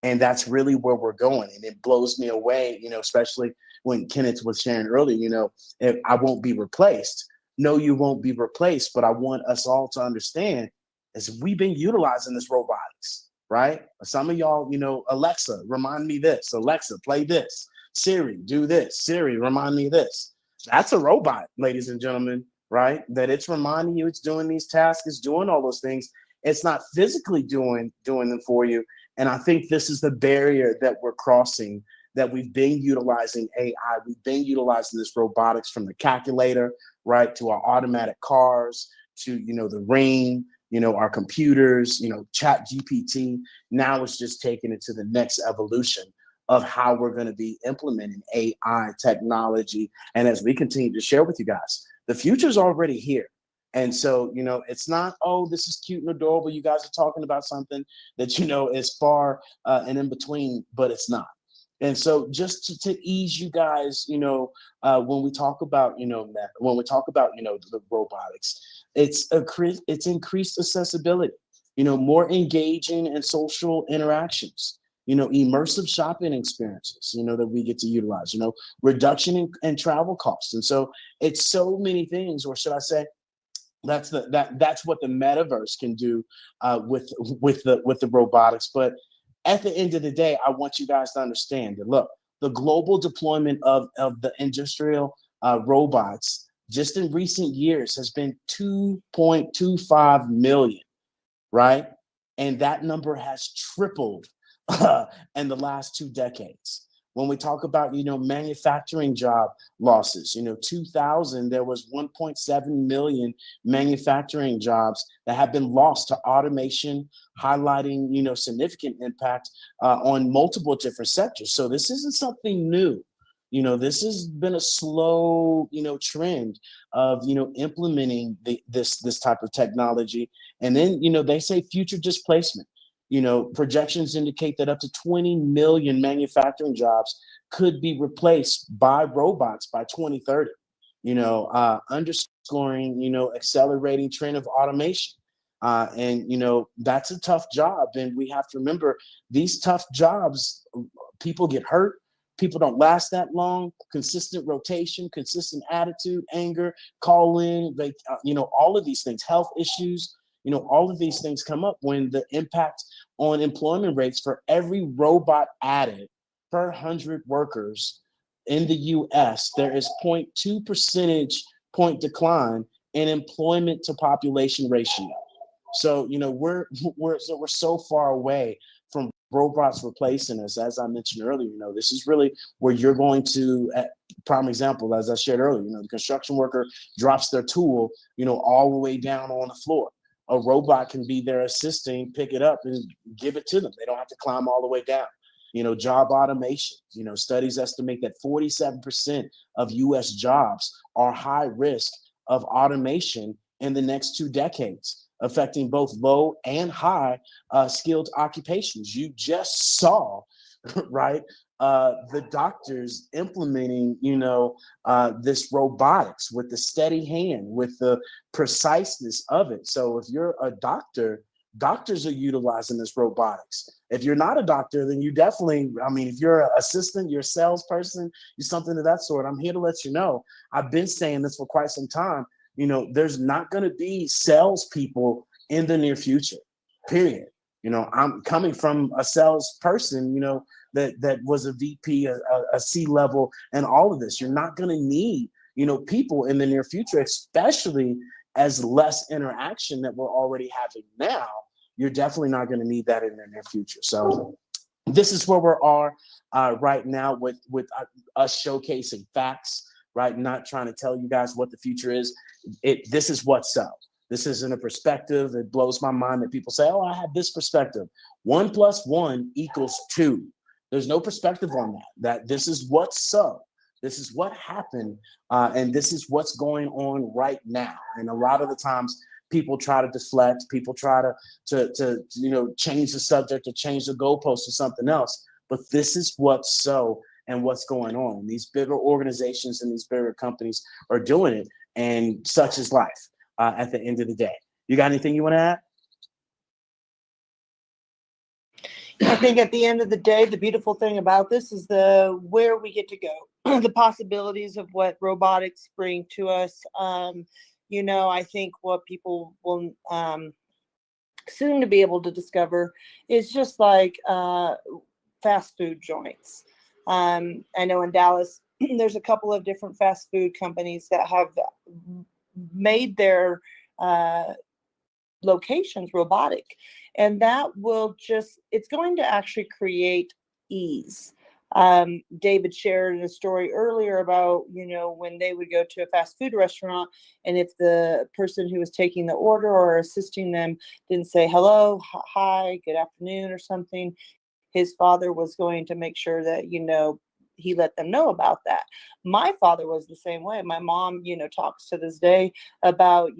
And that's really where we're going. And it blows me away, especially when Kenneth was sharing earlier, if I won't be replaced. No, you won't be replaced. But I want us all to understand is we've been utilizing this robotics, right? Some of y'all, Alexa, remind me this. Alexa, play this. Siri, do this. Siri, remind me this. That's a robot, ladies and gentlemen, right? That it's reminding you, it's doing these tasks, it's doing all those things. It's not physically doing them for you. And I think this is the barrier that we're crossing, that we've been utilizing AI. We've been utilizing this robotics, from the calculator, right, to our automatic cars, to, the Ring, our computers, Chat GPT. Now it's just taking it to the next evolution of how we're going to be implementing AI technology. And as we continue to share with you guys, the future's already here. And so, it's not, oh, this is cute and adorable, you guys are talking about something that, is far and in between, but it's not. And so just to ease you guys, when we talk about, when we talk about, the robotics, it's increased accessibility, more engaging and social interactions, immersive shopping experiences, that we get to utilize, reduction in travel costs. And so it's so many things, or should I say, that's what the metaverse can do with the robotics. But at the end of the day, I want you guys to understand that, look, the global deployment of the industrial robots just in recent years has been 2.25 million, right? And that number has tripled in the last 2 decades. When we talk about, manufacturing job losses, 2000, there was 1.7 million manufacturing jobs that have been lost to automation, highlighting, significant impact on multiple different sectors. So this isn't something new. This has been a slow, trend of, implementing this type of technology. And then, they say future displacement. Projections indicate that up to 20 million manufacturing jobs could be replaced by robots by 2030, underscoring, accelerating trend of automation. And, that's a tough job. And we have to remember, these tough jobs, people get hurt. People don't last that long. Consistent rotation, consistent attitude, anger, call in, all of these things, health issues, all of these things come up when the impact on employment rates for every robot added per 100 workers in the US, there is 0.2 percentage point decline in employment to population ratio. So, we're so far away from robots replacing us. As I mentioned earlier, this is really where you're going to, prime example, as I shared earlier, the construction worker drops their tool, all the way down on the floor. A robot can be there assisting, pick it up and give it to them. They don't have to climb all the way down. Job automation, studies estimate that 47% of US jobs are high risk of automation in the next 2 decades, affecting both low and high skilled occupations. You just saw, right, the doctors implementing, this robotics with the steady hand, with the preciseness of it. So if you're a doctor, doctors are utilizing this robotics. If you're not a doctor, then you definitely, if you're an assistant, you're a salesperson, you're something of that sort, I'm here to let you know, I've been saying this for quite some time, there's not going to be salespeople in the near future, period. I'm coming from a salesperson, that was a VP, a C-level, and all of this. You're not going to need, people in the near future, especially as less interaction that we're already having now, you're definitely not going to need that in the near future. So this is where we are right now with us showcasing facts, right? Not trying to tell you guys what the future is. This is what's so. This isn't a perspective. It blows my mind that people say, oh, I have this perspective. 1 + 1 = 2. There's no perspective on that. That this is what's so. This is what happened, and this is what's going on right now. And a lot of the times, people try to deflect. People try to change the subject or change the goalpost to something else. But this is what's so and what's going on. And these bigger organizations and these bigger companies are doing it, and such is life. At the end of the day, you got anything you want to add? I think at the end of the day, the beautiful thing about this is where we get to go, the possibilities of what robotics bring to us. I think what people will soon to be able to discover is just like fast food joints. I know in Dallas, there's a couple of different fast food companies that have made their locations robotic, and that it's going to actually create ease. David shared a story earlier about when they would go to a fast food restaurant, and if the person who was taking the order or assisting them didn't say hello, hi, good afternoon or something, his father was going to make sure that he let them know about that. My father was the same way. My mom, talks to this day about,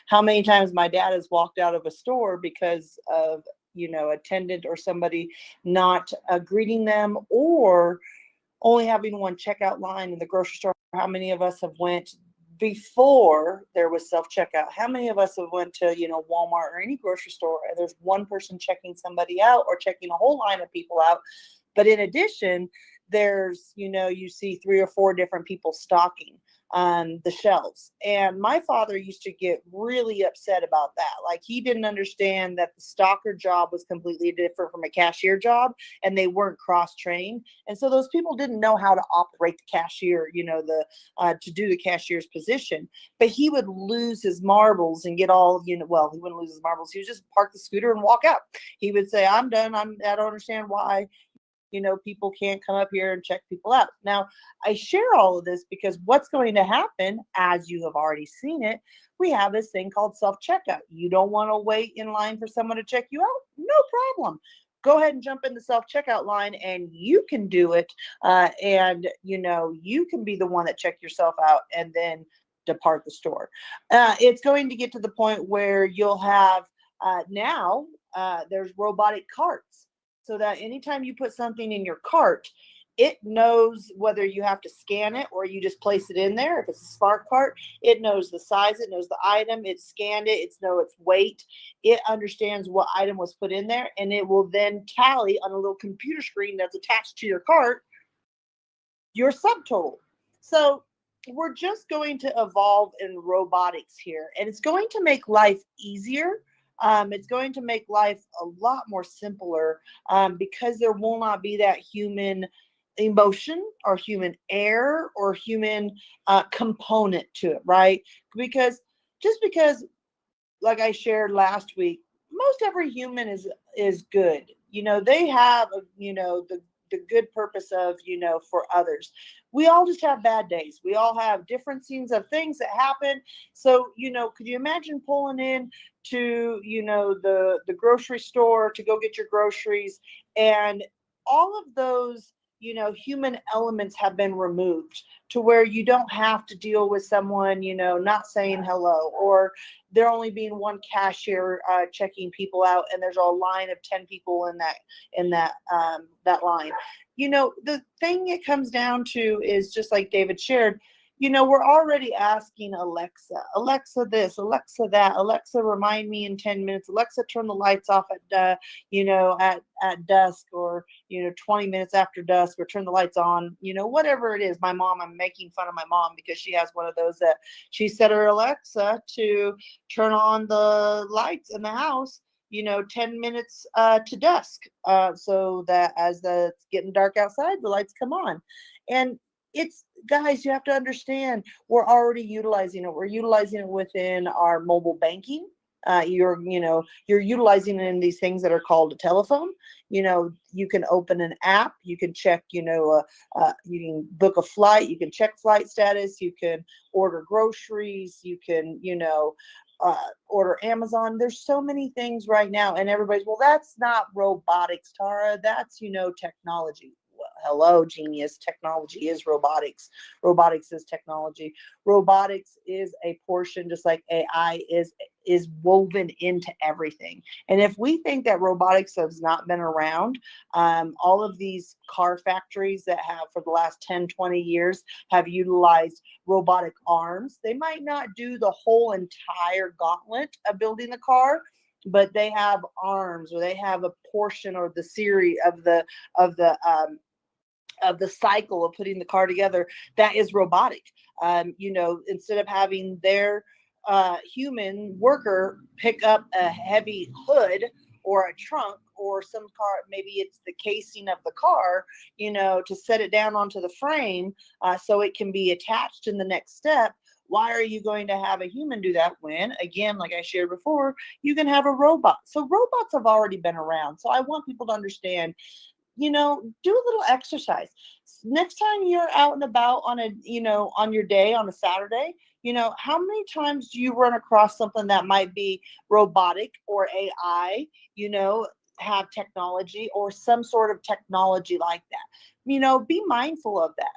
how many times my dad has walked out of a store because of, attendant or somebody not greeting them, or only having one checkout line in the grocery store. How many of us have went before there was self-checkout? How many of us have went to, Walmart or any grocery store, and there's one person checking somebody out or checking a whole line of people out? But in addition, there's, you see 3 or 4 different people stocking the shelves. And my father used to get really upset about that. Like, he didn't understand that the stocker job was completely different from a cashier job, and they weren't cross-trained. And so those people didn't know how to operate the cashier, to do the cashier's position. But he would lose his marbles and get all, well, he wouldn't lose his marbles. He would just park the scooter and walk out. He would say, I'm done. I don't understand why people can't come up here and check people out. Now, I share all of this because what's going to happen, as you have already seen it, we have this thing called self-checkout. You don't want to wait in line for someone to check you out? No problem. Go ahead and jump in the self-checkout line, and you can do it. And you can be the one that check yourself out and then depart the store. It's going to get to the point where you'll have now there's robotic carts. So that anytime you put something in your cart, it knows whether you have to scan it or you just place it in there. If it's a smart cart, it knows the size, it knows the item, it scanned it, it knows its weight, it understands what item was put in there, and it will then tally on a little computer screen that's attached to your cart your subtotal. So we're just going to evolve in robotics here, and it's going to make life easier. It's going to make life a lot more simpler because there will not be that human emotion or human error or human component to it, right? Because like I shared last week, most every human is good. They have the good purpose of for others. We all just have bad days. We all have different scenes of things that happen. So could you imagine pulling in to the grocery store to go get your groceries, and all of those human elements have been removed to where you don't have to deal with someone not saying hello, or there only being one cashier checking people out, and there's a line of 10 people in that line. The thing it comes down to is just like David shared. We're already asking Alexa this, Alexa that, Alexa remind me in 10 minutes, Alexa turn the lights off at at dusk, or 20 minutes after dusk, or turn the lights on, whatever it is. I'm making fun of my mom because she has one of those that she set her Alexa to turn on the lights in the house 10 minutes to dusk, so that as it's getting dark outside, the lights come on. And it's guys, you have to understand, we're already utilizing it. We're utilizing it within our mobile banking. You're utilizing it in these things that are called a telephone. You can open an app, you can check, you can book a flight, you can check flight status, you can order groceries, you can, order Amazon. There's so many things right now, and everybody's, well, that's not robotics, Tara. That's, technology. Well, hello, genius. Technology is robotics. Robotics is technology. Robotics is a portion, just like AI is woven into everything. And if we think that robotics has not been around, all of these car factories that have for the last 10, 20 years have utilized robotic arms. They might not do the whole entire gauntlet of building the car, but they have arms, or they have a portion or the series of the cycle of putting the car together that is robotic. Instead of having their human worker pick up a heavy hood or a trunk or some car, maybe it's the casing of the car, to set it down onto the frame so it can be attached in the next step. Why are you going to have a human do that when, again, like I shared before, you can have a robot? So robots have already been around. So I want people to understand, do a little exercise. Next time you're out and about on on your day, on a Saturday, how many times do you run across something that might be robotic or AI, have technology or some sort of technology like that? Be mindful of that.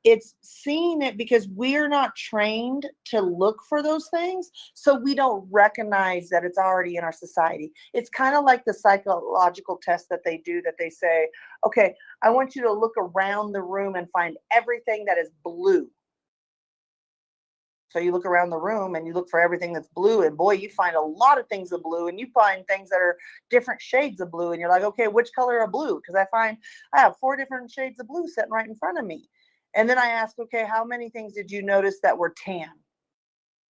It's seeing it, because we're not trained to look for those things, so we don't recognize that it's already in our society. It's kind of like the psychological test that they do, that they say, okay, I want you to look around the room and find everything that is blue. So you look around the room and you look for everything that's blue, and boy, you find a lot of things of blue, and you find things that are different shades of blue, and you're like, okay, which color of blue? Because I have 4 different shades of blue sitting right in front of me. And then I ask, okay, how many things did you notice that were tan?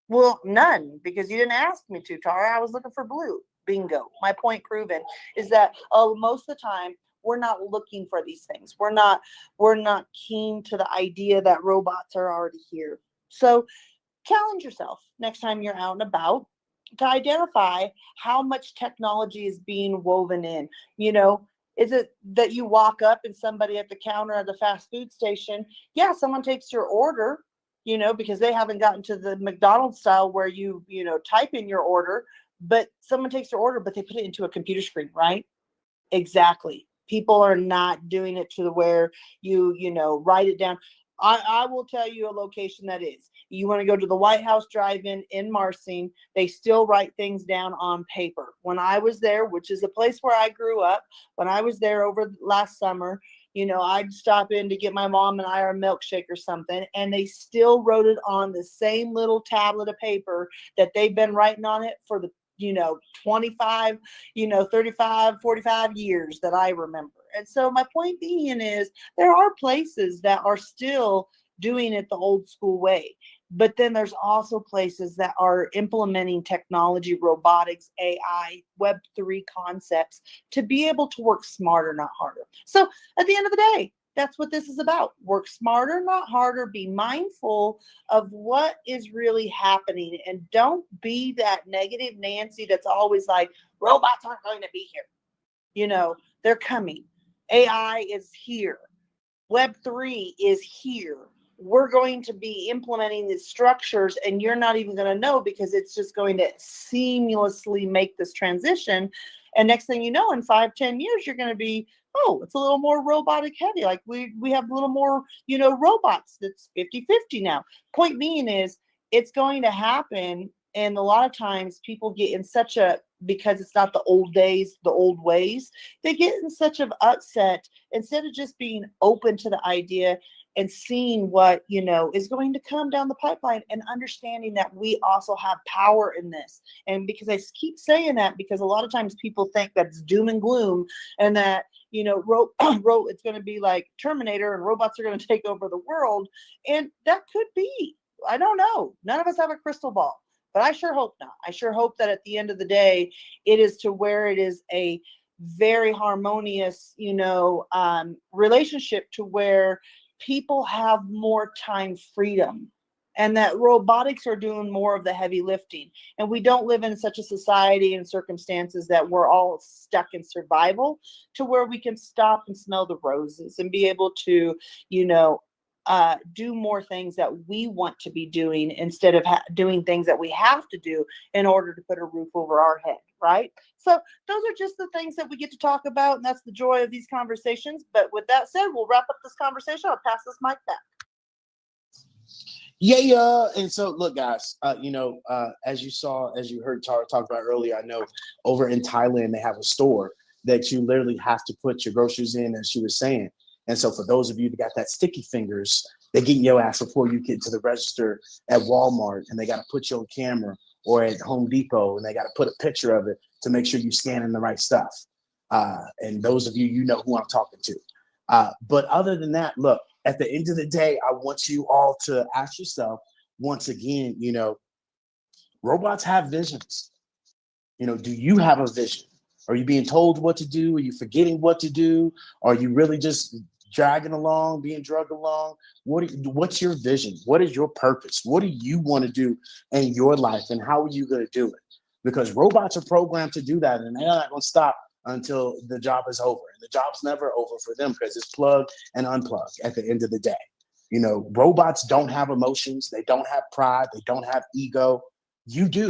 Well, none, because you didn't ask me to, Tara. I was looking for blue. Bingo. My point proven is that most of the time we're not looking for these things. We're not keen to the idea that robots are already here. So challenge yourself next time you're out and about to identify how much technology is being woven in. Is it that you walk up and somebody at the counter at the fast food station, yeah, someone takes your order, because they haven't gotten to the McDonald's style where you type in your order, but someone takes your order, but they put it into a computer screen, right? Exactly. People are not doing it to the where you write it down. I will tell you a location that is. You want to go to the White House Drive-In in Marsing, they still write things down on paper. When I was there, which is a place where I grew up, when I was there over last summer, I'd stop in to get my mom and I our milkshake or something, and they still wrote it on the same little tablet of paper that they've been writing on it for the 25, 35, 45 years that I remember. And so my point being is, there are places that are still doing it the old school way. But then there's also places that are implementing technology, robotics, AI, Web3 concepts to be able to work smarter, not harder. So at the end of the day, that's what this is about. Work smarter, not harder. Be mindful of what is really happening, and don't be that negative Nancy that's always like, robots aren't going to be here. They're coming. AI is here. Web3 is here. We're going to be implementing these structures, and you're not even going to know, because it's just going to seamlessly make this transition. And next thing you know, in 5-10 years, you're going to be, oh, it's a little more robotic heavy. Like we have a little more, robots. That's 50-50 now. Point being is, it's going to happen. And a lot of times people get in such a, because it's not the old days, the old ways, they get in such an upset, instead of just being open to the idea and seeing what, is going to come down the pipeline, and understanding that we also have power in this. And because I keep saying that, because a lot of times people think that's doom and gloom, and that, it's going to be like Terminator and robots are going to take over the world. And that could be. I don't know. None of us have a crystal ball, but I sure hope not. I sure hope that at the end of the day, it is to where it is a very harmonious, relationship, to where people have more time freedom, and that robotics are doing more of the heavy lifting. And we don't live in such a society and circumstances that we're all stuck in survival, to where we can stop and smell the roses and be able to, do more things that we want to be doing, instead of doing things that we have to do in order to put a roof over our head, right? So those are just the things that we get to talk about, and that's the joy of these conversations. But with that said, we'll wrap up this conversation. I'll pass this mic back. Yeah. And so, look, guys, as you heard Tara talk about earlier, I know over in Thailand, they have a store that you literally have to put your groceries in, as she was saying. And so for those of you that got that sticky fingers, they get your ass before you get to the register at Walmart, and they got to put you on camera, or at Home Depot, and they got to put a picture of it to make sure you're scanning the right stuff. And those of you, you know who I'm talking to. But other than that, look, at the end of the day, I want you all to ask yourself, once again, robots have visions. Do you have a vision? Are you being told what to do? Are you forgetting what to do? Are you really just dragging along, being dragged along? What's your vision? What is your purpose? What do you want to do in your life, and how are you going to do it? Because robots are programmed to do that, and they're not going to stop until the job is over. And the job's never over for them, because it's plug and unplug at the end of the day. Robots don't have emotions. They don't have pride. They don't have ego. You do.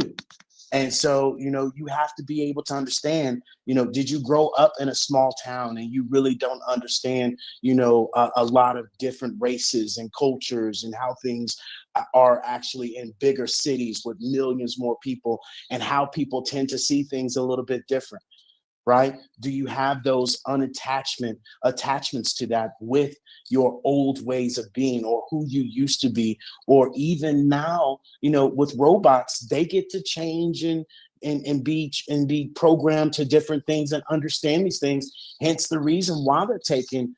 And so, you have to be able to understand, did you grow up in a small town and you really don't understand, a lot of different races and cultures, and how things are actually in bigger cities with millions more people, and how people tend to see things a little bit different? Right? Do you have those attachments to that with your old ways of being, or who you used to be? Or even now, with robots, they get to change and be programmed to different things and understand these things. Hence the reason why they're taking,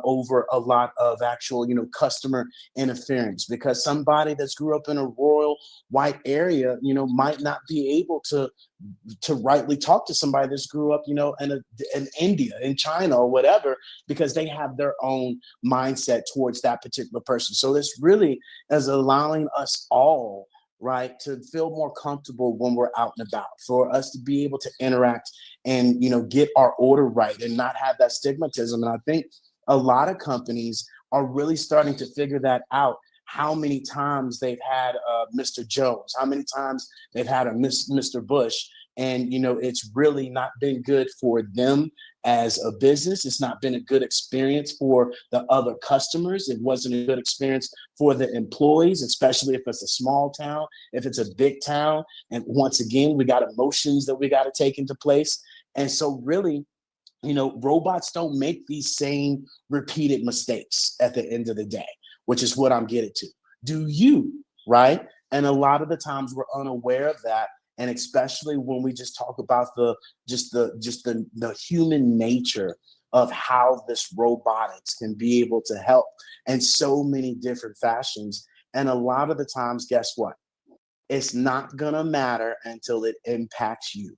over a lot of actual, customer interference, because somebody that's grew up in a rural white area, might not be able to rightly talk to somebody that's grew up, in India, in China, or whatever, because they have their own mindset towards that particular person. So this really is allowing us all, right, to feel more comfortable when we're out and about, for us to be able to interact and, get our order right, and not have that stigmatism. And I think a lot of companies are really starting to figure that out. How many times they've had Mr. Jones, how many times they've had a Mr. Bush. And, it's really not been good for them as a business. It's not been a good experience for the other customers. It wasn't a good experience for the employees, especially if it's a small town, if it's a big town. And once again, we got emotions that we got to take into place. And so really, robots don't make these same repeated mistakes at the end of the day, which is what I'm getting to. Do you, right? And a lot of the times we're unaware of that. And especially when we just talk about the human nature of how this robotics can be able to help in so many different fashions. And a lot of the times, guess what? It's not gonna matter until it impacts you.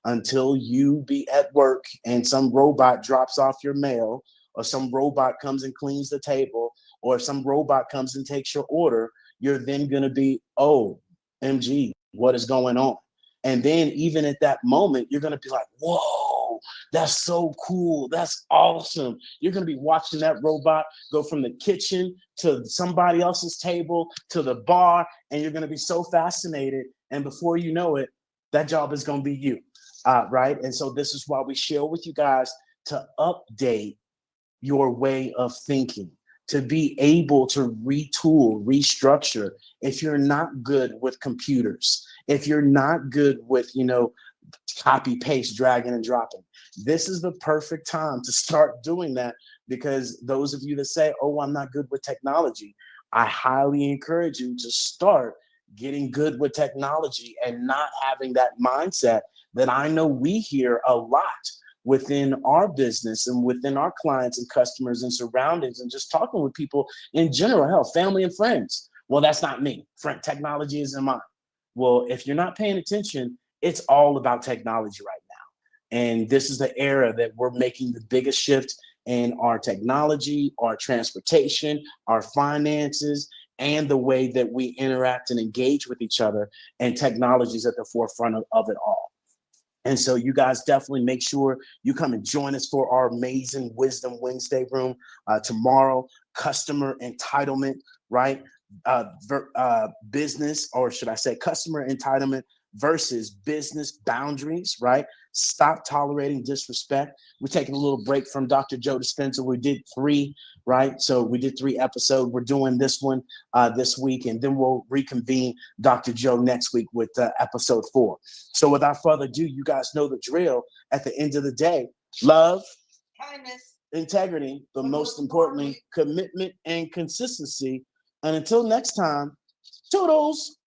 Until you be at work and some robot drops off your mail, or some robot comes and cleans the table, or some robot comes and takes your order, you're then gonna be, oh, MG, what is going on? And then even at that moment, you're going to be like, whoa, that's so cool. That's awesome. You're going to be watching that robot go from the kitchen to somebody else's table to the bar, and you're going to be so fascinated. And before you know it, that job is going to be you, right? And so this is why we share with you guys to update your way of thinking, to be able to retool, restructure. If you're not good with computers, if you're not good with, copy, paste, dragging and dropping, this is the perfect time to start doing that. Because those of you that say, oh, I'm not good with technology, I highly encourage you to start getting good with technology, and not having that mindset that I know we hear a lot within our business and within our clients and customers and surroundings, and just talking with people in general, hell, family and friends. Well, that's not me. Technology isn't mine. Well, if you're not paying attention, it's all about technology right now. And this is the era that we're making the biggest shift in our technology, our transportation, our finances, and the way that we interact and engage with each other. And technology is at the forefront of it all. And so you guys definitely make sure you come and join us for our amazing Wisdom Wednesday room tomorrow. Customer entitlement, right? Business, or should I say customer entitlement versus business boundaries, right? Stop tolerating disrespect. We're taking a little break from Dr. Joe Dispenza. We did 3, right? So we did 3 episodes. We're doing this one this week, and then we'll reconvene Dr. Joe next week with episode 4. So without further ado, you guys know the drill. At the end of the day, love, kindness, integrity, but most importantly, commitment and consistency. And until next time, toodles.